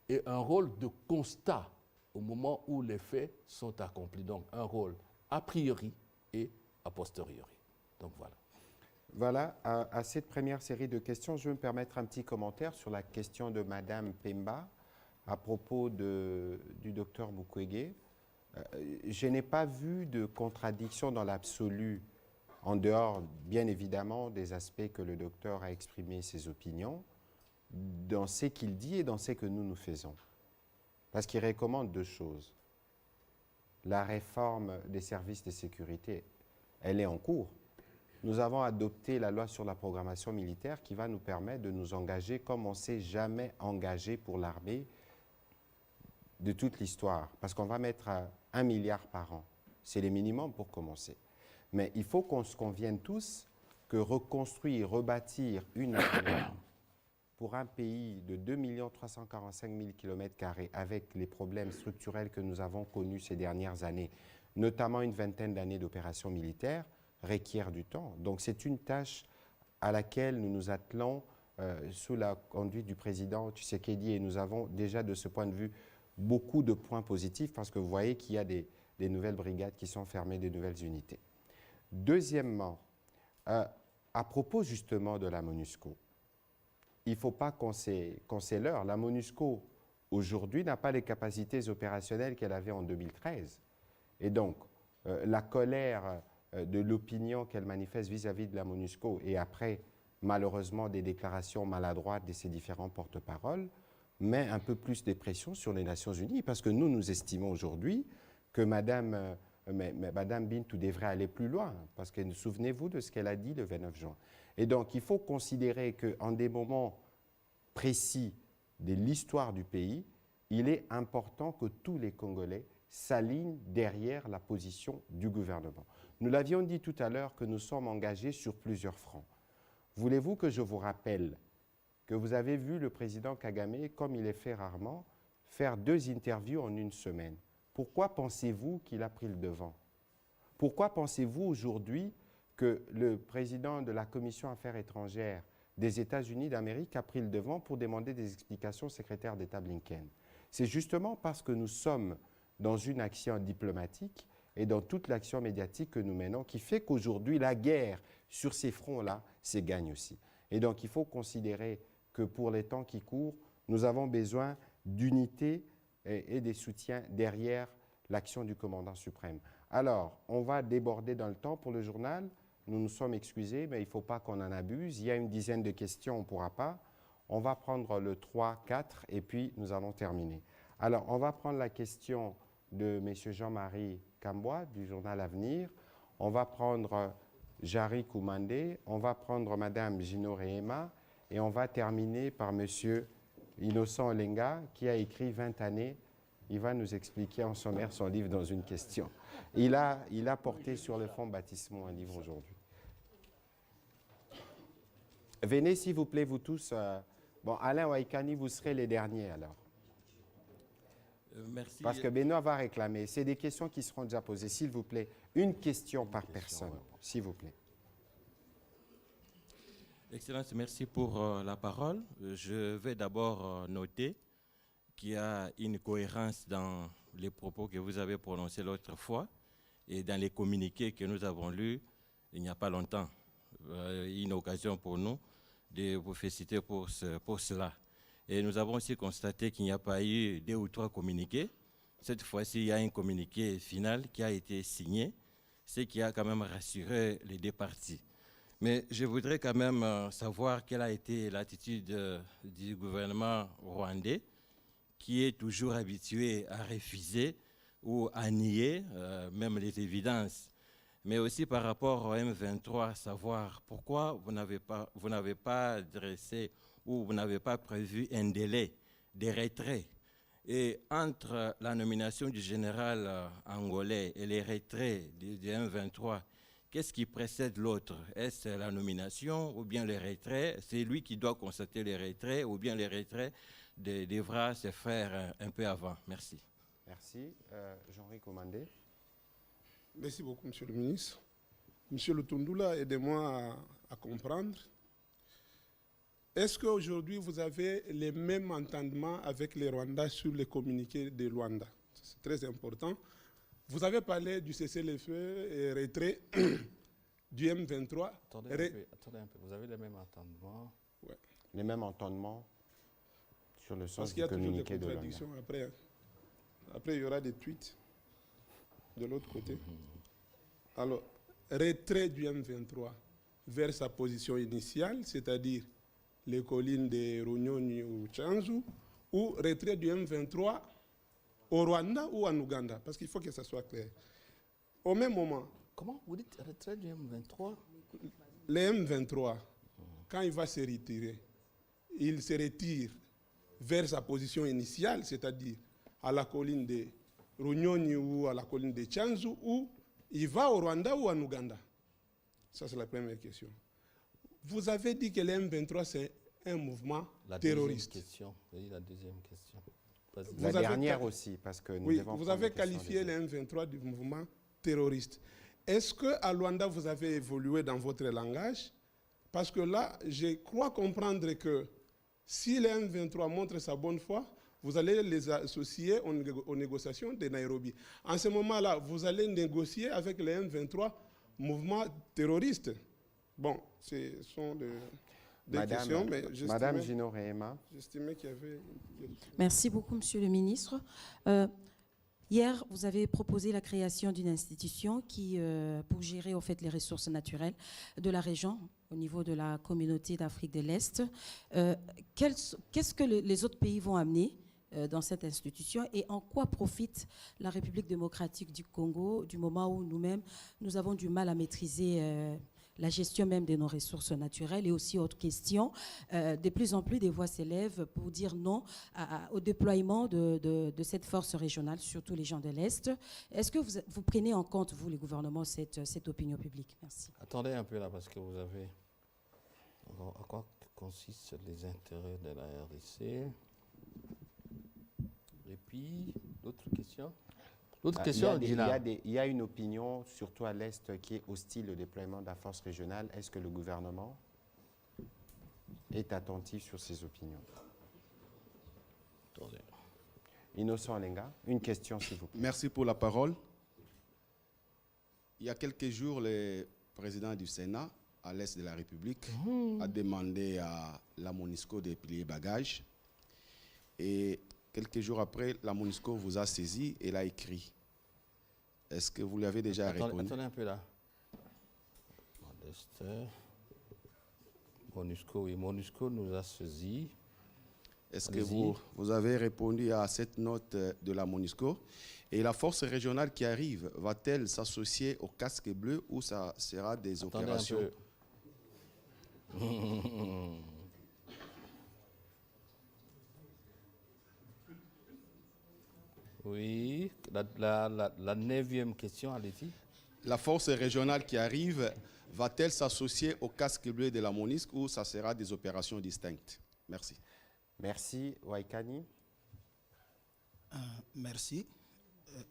Speaker 2: et un rôle de constat au moment où les faits sont accomplis. Donc un rôle a priori et a posteriori. Donc voilà.
Speaker 1: Voilà, à cette première série de questions, je vais me permettre un petit commentaire sur la question de Madame Pemba à propos du docteur Mukwege. Je n'ai pas vu de contradiction dans l'absolu, en dehors, bien évidemment, des aspects que le docteur a exprimé ses opinions, dans ce qu'il dit et dans ce que nous faisons. Parce qu'il recommande deux choses. La réforme des services de sécurité, elle est en cours. Nous avons adopté la loi sur la programmation militaire qui va nous permettre de nous engager comme on ne s'est jamais engagé pour l'armée de toute l'histoire. Parce qu'on va mettre 1 milliard par an. C'est le minimum pour commencer. Mais il faut qu'on se convienne tous que reconstruire, rebâtir une armée pour un pays de 2 345 000 km² avec les problèmes structurels que nous avons connus ces dernières années, notamment une vingtaine d'années d'opérations militaires, requiert du temps. Donc c'est une tâche à laquelle nous nous attelons sous la conduite du président Tshisekedi, et nous avons déjà de ce point de vue beaucoup de points positifs parce que vous voyez qu'il y a des nouvelles brigades qui sont fermées, des nouvelles unités. Deuxièmement, à propos justement de la MONUSCO, il ne faut pas qu'on se leurre. La MONUSCO, aujourd'hui, n'a pas les capacités opérationnelles qu'elle avait en 2013. Et donc, la colère de l'opinion qu'elle manifeste vis-à-vis de la MONUSCO et après, malheureusement, des déclarations maladroites de ses différents porte-paroles, met un peu plus de pression sur les Nations Unies parce que nous estimons aujourd'hui que Madame Bintou devrait aller plus loin parce que souvenez-vous de ce qu'elle a dit le 29 juin. Et donc, il faut considérer qu'en des moments précis de l'histoire du pays, il est important que tous les Congolais s'alignent derrière la position du gouvernement. Nous l'avions dit tout à l'heure que nous sommes engagés sur plusieurs fronts. Voulez-vous que je vous rappelle que vous avez vu le président Kagame, comme il est fait rarement, faire 2 interviews en une semaine? Pourquoi pensez-vous qu'il a pris le devant? Pourquoi pensez-vous aujourd'hui que le président de la Commission Affaires étrangères des États-Unis d'Amérique a pris le devant pour demander des explications au secrétaire d'État Blinken. C'est justement parce que nous sommes dans une action diplomatique et dans toute l'action médiatique que nous menons qui fait qu'aujourd'hui, la guerre sur ces fronts-là se gagne aussi. Et donc, il faut considérer que pour les temps qui courent, nous avons besoin d'unité et des soutiens derrière l'action du commandant suprême. Alors, on va déborder dans le temps pour le journal. Nous nous sommes excusés, mais il ne faut pas qu'on en abuse. Il y a une dizaine de questions, on ne pourra pas. On va prendre le 3, 4 et puis nous allons terminer. Alors, on va prendre la question de M. Jean-Marie Kamboua du journal Avenir. On va prendre Jari Koumandé. On va prendre Mme Gino Rehema. Et on va terminer par M. Innocent Olenga qui a écrit 20 années. Il va nous expliquer en sommaire son livre dans une question. Il a porté sur le fonds baptismaux un livre aujourd'hui. Venez, s'il vous plaît, vous tous. Bon, Alain Waikani, vous serez les derniers alors.
Speaker 5: Merci.
Speaker 1: Parce que Benoît va réclamer. C'est des questions qui seront déjà posées. S'il vous plaît, une question par personne, s'il vous plaît.
Speaker 5: Excellence, merci pour la parole. Je vais d'abord noter qu'il y a une cohérence dans les propos que vous avez prononcés l'autre fois et dans les communiqués que nous avons lus il n'y a pas longtemps. Une occasion pour nous de vous féliciter pour cela. Et nous avons aussi constaté qu'il n'y a pas eu 2 ou 3 communiqués. Cette fois-ci, il y a un communiqué final qui a été signé, ce qui a quand même rassuré les 2 parties. Mais je voudrais quand même savoir quelle a été l'attitude du gouvernement rwandais, qui est toujours habitué à refuser ou à nier même les évidences. Mais aussi par rapport au M23, savoir pourquoi vous n'avez pas dressé ou vous n'avez pas prévu un délai de retrait. Et entre la nomination du général angolais et les retraits du M23, qu'est-ce qui précède l'autre? Est-ce la nomination ou bien les retraits? C'est lui qui doit constater les retraits ou bien les retraits devra se faire un peu avant? Merci.
Speaker 1: Merci. Jean-Marie Koumandé.
Speaker 6: Merci beaucoup, Monsieur le ministre. Monsieur Lutundula, aidez-moi à comprendre. Est-ce qu'aujourd'hui, vous avez les mêmes entendements avec les Rwandais sur les communiqués de Luanda? C'est très important. Vous avez parlé du cessez-le-feu et retrait du M23.
Speaker 2: Attendez un peu. Vous avez les mêmes entendements?
Speaker 6: Ouais.
Speaker 1: Les mêmes entendements sur le sens
Speaker 6: Parce
Speaker 1: du
Speaker 6: qu'il y a toujours des
Speaker 1: communiqué de Luanda.
Speaker 6: contradictions après. Après, il y aura des tweets de l'autre côté. Alors, retrait du M23 vers sa position initiale, c'est-à-dire les collines de Runyonyi ou Tchanzu, ou retrait du M23 au Rwanda ou en Ouganda, parce qu'il faut que ça soit clair. Au même moment...
Speaker 2: Comment vous dites retrait du M23?
Speaker 6: Le M23, quand il va se retirer, il se retire vers sa position initiale, c'est-à-dire à la colline de Runyonyi ou à la colline de Tchanzu, ou il va au Rwanda ou en Ouganda? Ça, c'est la première question. Vous avez dit que le M23, c'est un mouvement terroriste.
Speaker 2: La deuxième question.
Speaker 1: La dernière aussi, parce que nous
Speaker 6: oui,
Speaker 1: devons
Speaker 6: vous
Speaker 1: prendre
Speaker 6: avez qualifié le M23 du mouvement terroriste. Est-ce qu'à Luanda, vous avez évolué dans votre langage? Parce que là, je crois comprendre que si le M23 montre sa bonne foi, vous allez les associer aux négociations de Nairobi. En ce moment-là, vous allez négocier avec le M23, mouvement terroriste. Bon, ce sont des questions, mais
Speaker 1: Madame Gino Rehema.
Speaker 6: J'estimais qu'il y avait...
Speaker 7: Merci beaucoup, Monsieur le ministre. Hier, vous avez proposé la création d'une institution pour gérer en fait, les ressources naturelles de la région au niveau de la communauté d'Afrique de l'Est. Qu'est-ce que les autres pays vont amener dans cette institution et en quoi profite la République démocratique du Congo du moment où nous-mêmes, nous avons du mal à maîtriser la gestion même de nos ressources naturelles et aussi autre question. De plus en plus, des voix s'élèvent pour dire non au déploiement de cette force régionale, surtout les gens de l'Est. Est-ce que vous prenez en compte, vous, les gouvernements, cette opinion publique? Merci.
Speaker 2: Attendez un peu là, parce que vous avez... À quoi consistent les intérêts de la RDC? Et puis, d'autres questions? L'autre question,
Speaker 1: il y a une opinion, surtout à l'Est, qui est hostile au déploiement de la force régionale. Est-ce que le gouvernement est attentif sur ces opinions.
Speaker 2: Attendez.
Speaker 1: Innocent Alenga, une question s'il vous plaît.
Speaker 8: Merci pour la parole. Il y a quelques jours, le président du Sénat, à l'Est de la République, a demandé à la MONUSCO de plier bagages. Et quelques jours après, la MONUSCO vous a saisi et l'a écrit. Est-ce que vous lui avez déjà répondu?
Speaker 2: Attendez un peu là. MONUSCO, oui, MONUSCO nous a saisi.
Speaker 8: Est-ce que vous avez répondu à cette note de la MONUSCO? Et la force régionale qui arrive, va-t-elle s'associer au casque bleu ou ça sera des opérations?
Speaker 2: Oui, la 9e question, allez-y.
Speaker 8: La force régionale qui arrive, va-t-elle s'associer au casque bleu de la MONUSCO ou ça sera des opérations distinctes? Merci.
Speaker 1: Merci. Waikani.
Speaker 9: Merci.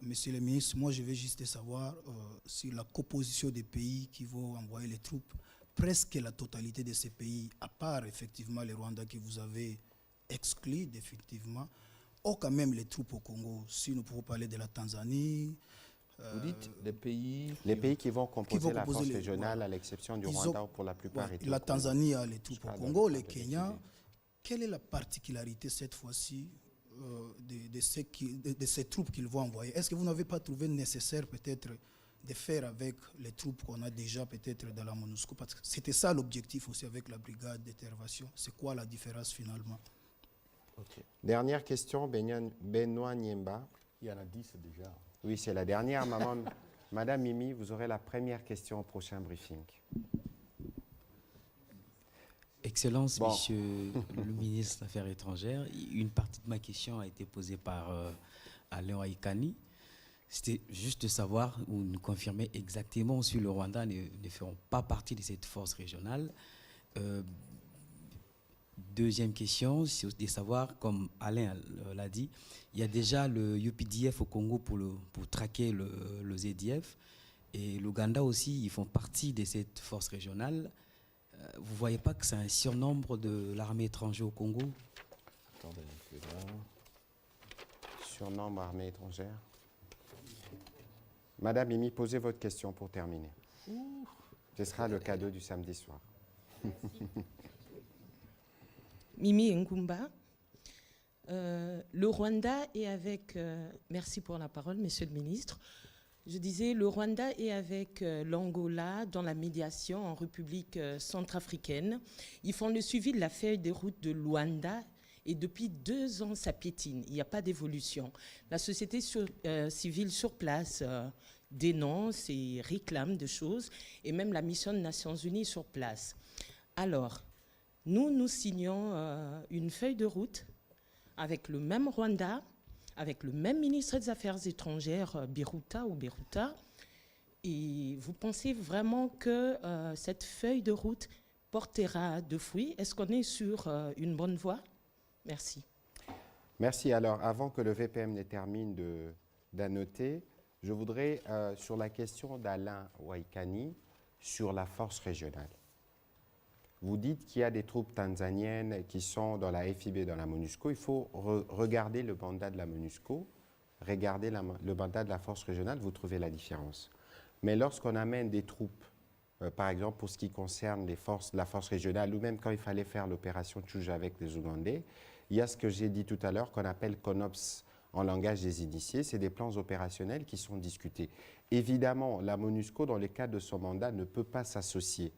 Speaker 9: Monsieur le ministre, moi je veux juste savoir sur la composition des pays qui vont envoyer les troupes. Presque la totalité de ces pays, à part effectivement le Rwanda que vous avez exclu définitivement, ont quand même les troupes au Congo. Si nous pouvons parler de la Tanzanie.
Speaker 2: Vous dites les pays...
Speaker 1: Les pays qui vont composer la force régionale, à l'exception du Rwanda, pour la plupart.
Speaker 9: La Tanzanie a les troupes au Congo, le Kenya. Quelle est la particularité cette fois-ci de ces troupes qu'ils vont envoyer? Est-ce que vous n'avez pas trouvé nécessaire peut-être de faire avec les troupes qu'on a déjà peut-être dans la MONUSCO? Parce que c'était ça l'objectif aussi avec la brigade d'intervention. C'est quoi la différence finalement?
Speaker 1: Okay. Dernière question, Benoît Niemba.
Speaker 2: Il y en a 10 déjà.
Speaker 1: Oui, c'est la dernière. Madame Mimi, vous aurez la première question au prochain briefing.
Speaker 10: Excellence, Monsieur le ministre des Affaires étrangères, une partie de ma question a été posée par Alain Waikani. C'était juste de savoir ou nous confirmer exactement si le Rwanda ne feront pas partie de cette force régionale. Deuxième question, c'est de savoir, comme Alain l'a dit, il y a déjà le UPDF au Congo pour traquer le ZDF. Et l'Ouganda aussi, ils font partie de cette force régionale. Vous ne voyez pas que c'est un surnombre de l'armée étrangère au Congo?
Speaker 2: Attendez un peu là.
Speaker 1: Surnombre armée étrangère. Madame Mimi, posez votre question pour terminer. Ce sera le cadeau du samedi soir.
Speaker 11: Mimi Nkumba. Le Rwanda est avec... merci pour la parole, Monsieur le ministre. Je disais, le Rwanda est avec l'Angola dans la médiation en République centrafricaine. Ils font le suivi de la feuille de route de Luanda et depuis 2 ans, ça piétine. Il n'y a pas d'évolution. La société civile sur place dénonce et réclame des choses et même la mission des Nations Unies sur place. Alors, nous signons une feuille de route avec le même Rwanda, avec le même ministre des Affaires étrangères, Biruta. Et vous pensez vraiment que cette feuille de route portera de fruits? Est-ce qu'on est sur une bonne voie? Merci.
Speaker 1: Merci. Alors, avant que le VPM ne termine d'annoter, je voudrais, sur la question d'Alain Waikani, sur la force régionale. Vous dites qu'il y a des troupes tanzaniennes qui sont dans la FIB, dans la MONUSCO. Il faut regarder le mandat de la MONUSCO, regarder le mandat de la force régionale, vous trouvez la différence. Mais lorsqu'on amène des troupes, par exemple pour ce qui concerne la force régionale, ou même quand il fallait faire l'opération Tchouja avec les Ougandais, il y a ce que j'ai dit tout à l'heure qu'on appelle CONOPS en langage des initiés, c'est des plans opérationnels qui sont discutés. Évidemment, la MONUSCO, dans le cadre de son mandat, ne peut pas s'associer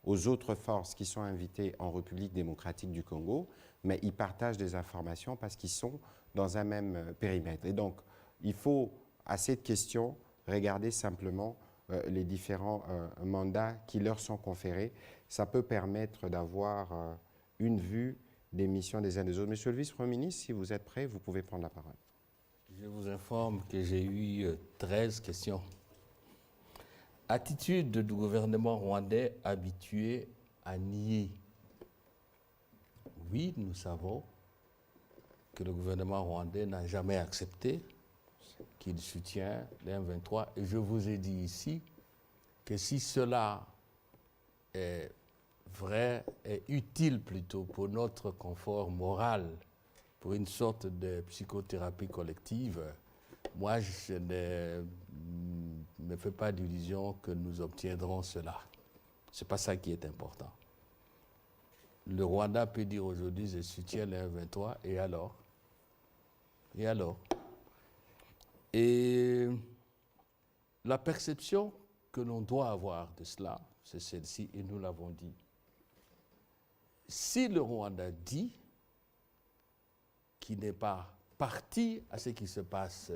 Speaker 1: aux autres forces qui sont invitées en République démocratique du Congo, mais ils partagent des informations parce qu'ils sont dans un même périmètre. Et donc, il faut, à cette question, regarder simplement les différents mandats qui leur sont conférés. Ça peut permettre d'avoir une vue des missions des uns des autres. Monsieur le vice-premier ministre, si vous êtes prêt, vous pouvez prendre la parole.
Speaker 2: Je vous informe que j'ai eu 13 questions. Attitude du gouvernement rwandais habitué à nier. Oui, nous savons que le gouvernement rwandais n'a jamais accepté qu'il soutient les M23. Et je vous ai dit ici que si cela est vrai et utile plutôt pour notre confort moral, pour une sorte de psychothérapie collective, moi je ne me fais pas d'illusion que nous obtiendrons cela. Ce n'est pas ça qui est important. Le Rwanda peut dire aujourd'hui je soutiens le M23 et alors? Et alors? Et la perception que l'on doit avoir de cela, c'est celle-ci, et nous l'avons dit. Si le Rwanda dit qu'il n'est pas parti à ce qui se passe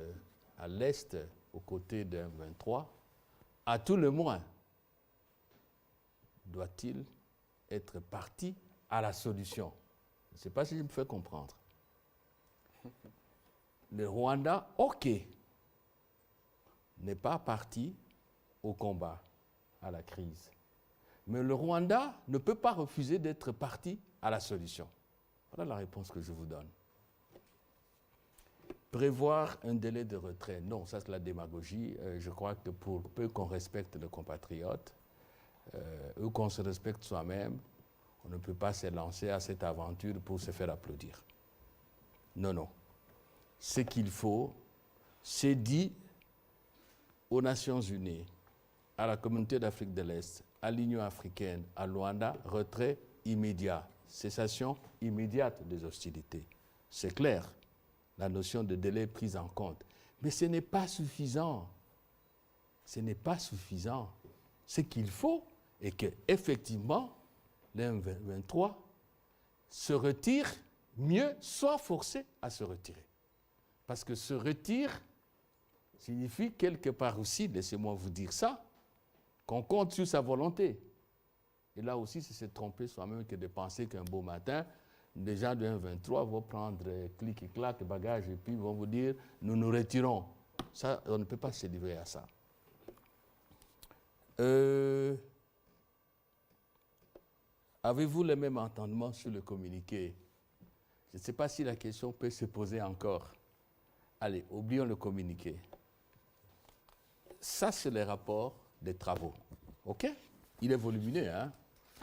Speaker 2: à l'Est, aux côtés de M23, à tout le moins, doit-il être parti à la solution? Je ne sais pas si je me fais comprendre. Le Rwanda, ok, n'est pas parti au combat, à la crise. Mais le Rwanda ne peut pas refuser d'être parti à la solution. Voilà la réponse que je vous donne. Prévoir un délai de retrait, non, ça c'est la démagogie. Je crois que pour peu qu'on respecte le compatriote, ou qu'on se respecte soi-même, on ne peut pas se lancer à cette aventure pour se faire applaudir. Non, non. Ce qu'il faut, c'est dit aux Nations Unies, à la Communauté d'Afrique de l'Est, à l'Union africaine, à Luanda, retrait immédiat, cessation immédiate des hostilités. C'est clair, la notion de délai est prise en compte. Mais ce n'est pas suffisant. Ce n'est pas suffisant. Ce qu'il faut est qu'effectivement, les M23 se retirent, mieux, soit forcés à se retirer. Parce que se retire signifie quelque part aussi, laissez-moi vous dire ça, qu'on compte sur sa volonté. Et là aussi, c'est se tromper soi-même que de penser qu'un beau matin, les gens de 1-23 vont prendre clic et clac, bagages, et puis vont vous dire, nous nous retirons. Ça, on ne peut pas se livrer à ça. Avez-vous le même entendement sur le communiqué? Je ne sais pas si la question peut se poser encore. Allez, oublions le communiqué. Ça, c'est le rapport des travaux. OK? Il est volumineux, hein?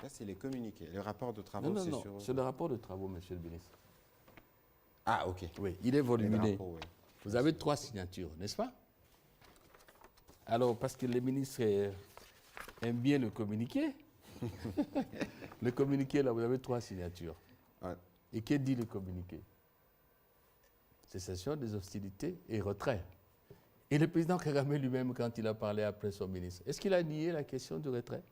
Speaker 1: Là, c'est les communiqués. Le rapport de travaux,
Speaker 2: c'est
Speaker 1: sur...
Speaker 2: Non, c'est le rapport de travaux, monsieur le ministre.
Speaker 1: Ah, OK.
Speaker 2: Oui, il est volumineux.
Speaker 1: Rapport, oui.
Speaker 2: Vous avez 3 signatures, n'est-ce pas? Alors, parce que les ministres aiment bien le communiqué, le communiqué, là, vous avez 3 signatures.
Speaker 1: Ouais.
Speaker 2: Et que dit le communiqué? Cessation des hostilités et retrait. Et le président Kagame lui-même, quand il a parlé après son ministre, est-ce qu'il a nié la question du retrait?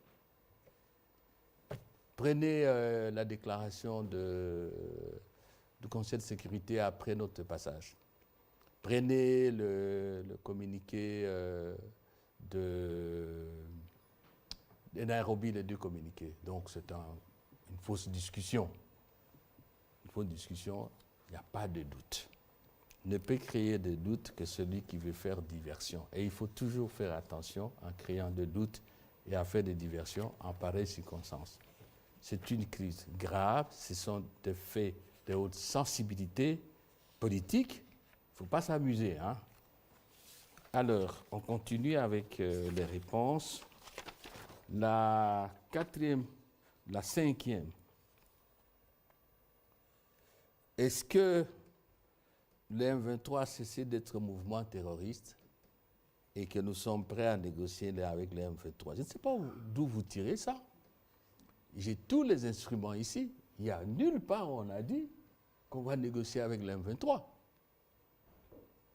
Speaker 2: Prenez la déclaration du Conseil de sécurité après notre passage. Prenez le communiqué de Nairobi, les 2 communiqués. Donc c'est une fausse discussion. Une fausse discussion, il n'y a pas de doute. Ne peut créer de doute que celui qui veut faire diversion. Et il faut toujours faire attention en créant de doutes et à faire des diversions en pareilles circonstances. C'est une crise grave, ce sont des faits de haute sensibilité politique. Il ne faut pas s'amuser, hein? Alors, on continue avec les réponses. La 4e, la 5e. Est-ce que le M23 a cessé d'être un mouvement terroriste et que nous sommes prêts à négocier avec le M23? Je ne sais pas d'où vous tirez ça. J'ai tous les instruments ici. Il n'y a nulle part où on a dit qu'on va négocier avec le M23.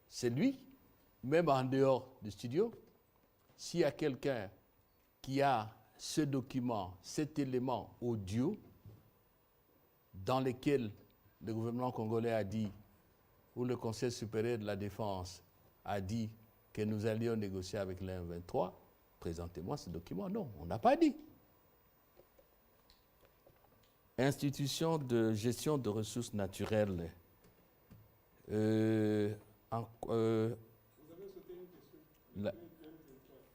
Speaker 2: C'est lui, même en dehors du studio, s'il y a quelqu'un qui a ce document, cet élément audio dans lequel le gouvernement congolais a dit, ou le Conseil supérieur de la défense a dit que nous allions négocier avec le M23, présentez-moi ce document. Non, on n'a pas dit. Institution de gestion de ressources naturelles.
Speaker 6: Vous avez sauté une question.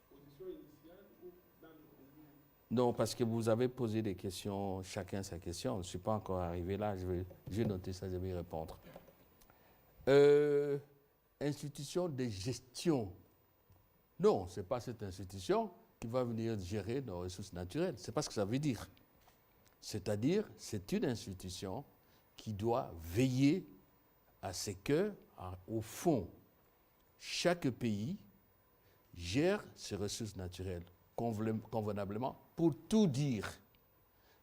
Speaker 6: Position initiale ou dans le Congo?
Speaker 2: Non, parce que vous avez posé des questions, chacun sa question. Je ne suis pas encore arrivé là, j'ai noté ça, je vais y répondre. Institution de gestion. Non, ce n'est pas cette institution qui va venir gérer nos ressources naturelles. Ce n'est pas ce que ça veut dire. C'est-à-dire, c'est une institution qui doit veiller à ce que, au fond, chaque pays gère ses ressources naturelles convenablement. Pour tout dire,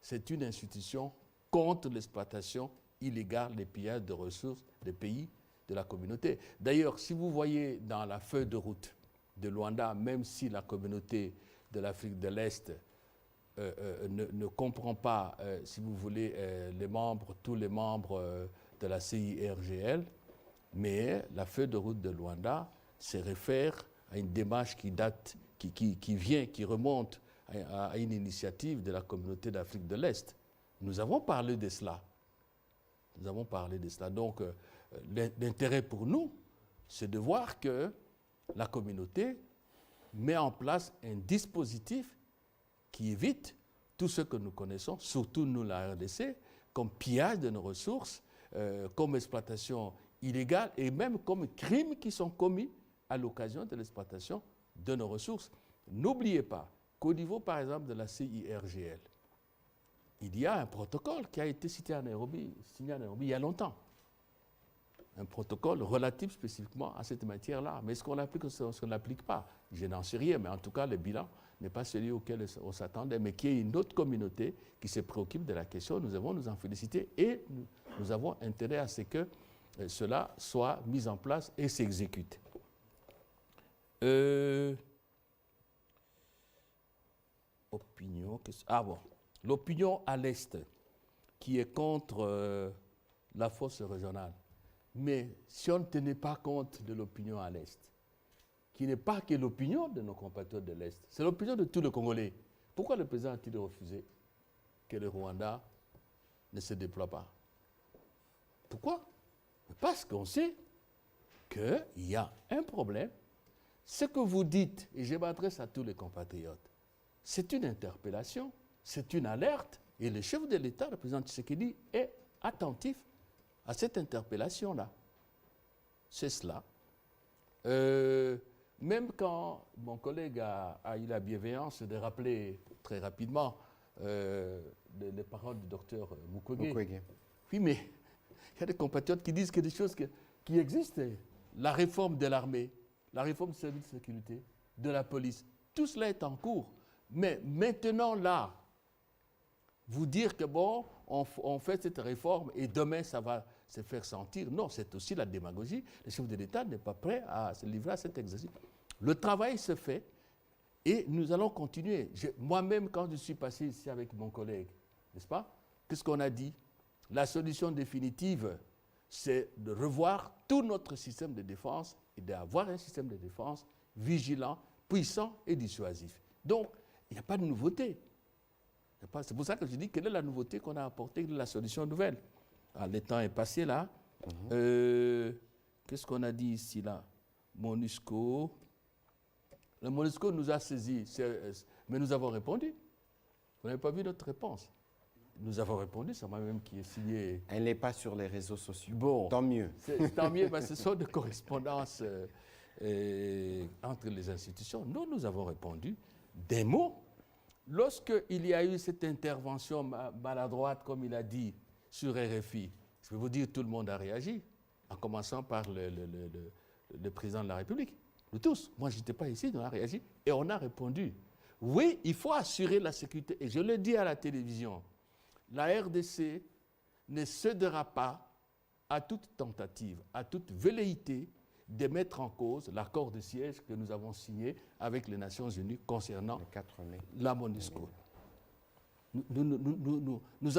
Speaker 2: c'est une institution contre l'exploitation illégale des pillages de ressources des pays de la communauté. D'ailleurs, si vous voyez dans la feuille de route de Luanda, même si la communauté de l'Afrique de l'Est ne comprend pas, si vous voulez, tous les membres de la CIRGL, mais la feuille de route de Luanda se réfère à une démarche qui date, qui remonte à une initiative de la communauté d'Afrique de l'Est. Nous avons parlé de cela. Donc, l'intérêt pour nous, c'est de voir que la communauté met en place un dispositif qui évite tout ce que nous connaissons, surtout nous, la RDC, comme pillage de nos ressources, comme exploitation illégale et même comme crimes qui sont commis à l'occasion de l'exploitation de nos ressources. N'oubliez pas qu'au niveau, par exemple, de la CIRGL, il y a un protocole qui a été signé à Nairobi il y a longtemps. Un protocole relatif spécifiquement à cette matière-là. Mais est-ce qu'on l'applique ou est-ce qu'on ne l'applique pas? Je n'en sais rien, mais en tout cas, le bilan n'est pas celui auquel on s'attendait, mais qu'il y ait une autre communauté qui se préoccupe de la question. Nous avons nous en féliciter et nous avons intérêt à ce que cela soit mis en place et s'exécute. L'opinion à l'Est qui est contre la force régionale. Mais si on ne tenait pas compte de l'opinion à l'Est, qui n'est pas que l'opinion de nos compatriotes de l'Est, c'est l'opinion de tous les Congolais. Pourquoi le président a-t-il refusé que le Rwanda ne se déploie pas? Pourquoi? Parce qu'on sait qu'il y a un problème. Ce que vous dites, et je m'adresse à tous les compatriotes, c'est une interpellation, c'est une alerte, et le chef de l'État, le président Tshisekedi, est attentif à cette interpellation-là. C'est cela. Même quand mon collègue a eu la bienveillance de rappeler très rapidement les paroles du docteur Mukwege. Oui, mais il y a des compatriotes qui disent que des choses qui existent. La réforme de l'armée, la réforme du service de sécurité, de la police, tout cela est en cours. Mais maintenant, là, vous dire que bon, on fait cette réforme et demain ça va se faire sentir, non, c'est aussi la démagogie. Le chef de l'État n'est pas prêt à se livrer à cet exercice. Le travail se fait et nous allons continuer. Moi-même, quand je suis passé ici avec mon collègue, n'est-ce pas, qu'est-ce qu'on a dit? La solution définitive, c'est de revoir tout notre système de défense et d'avoir un système de défense vigilant, puissant et dissuasif. Donc, il n'y a pas de nouveauté. C'est pour ça que je dis quelle est la nouveauté qu'on a apportée, la solution nouvelle. Alors, le temps est passé là. Qu'est-ce qu'on a dit ici là? MONUSCO. Le MONUSCO nous a saisis, mais nous avons répondu. Vous n'avez pas vu notre réponse? Nous avons répondu, c'est moi-même qui ai signé.
Speaker 1: Elle n'est pas sur les réseaux sociaux.
Speaker 2: Bon,
Speaker 1: tant mieux.
Speaker 2: Tant mieux, ce sont des correspondances entre les institutions. Nous avons répondu des mots. Lorsqu'il y a eu cette intervention maladroite, comme il a dit, sur RFI, je vais vous dire, tout le monde a réagi, en commençant par le président de la République. Nous tous. Moi, je n'étais pas ici, on a réagi et on a répondu. Oui, il faut assurer la sécurité. Et je le dis à la télévision, la RDC ne cédera pas à toute tentative, à toute velléité de mettre en cause l'accord de siège que nous avons signé avec les Nations Unies concernant la MONUSCO. Nous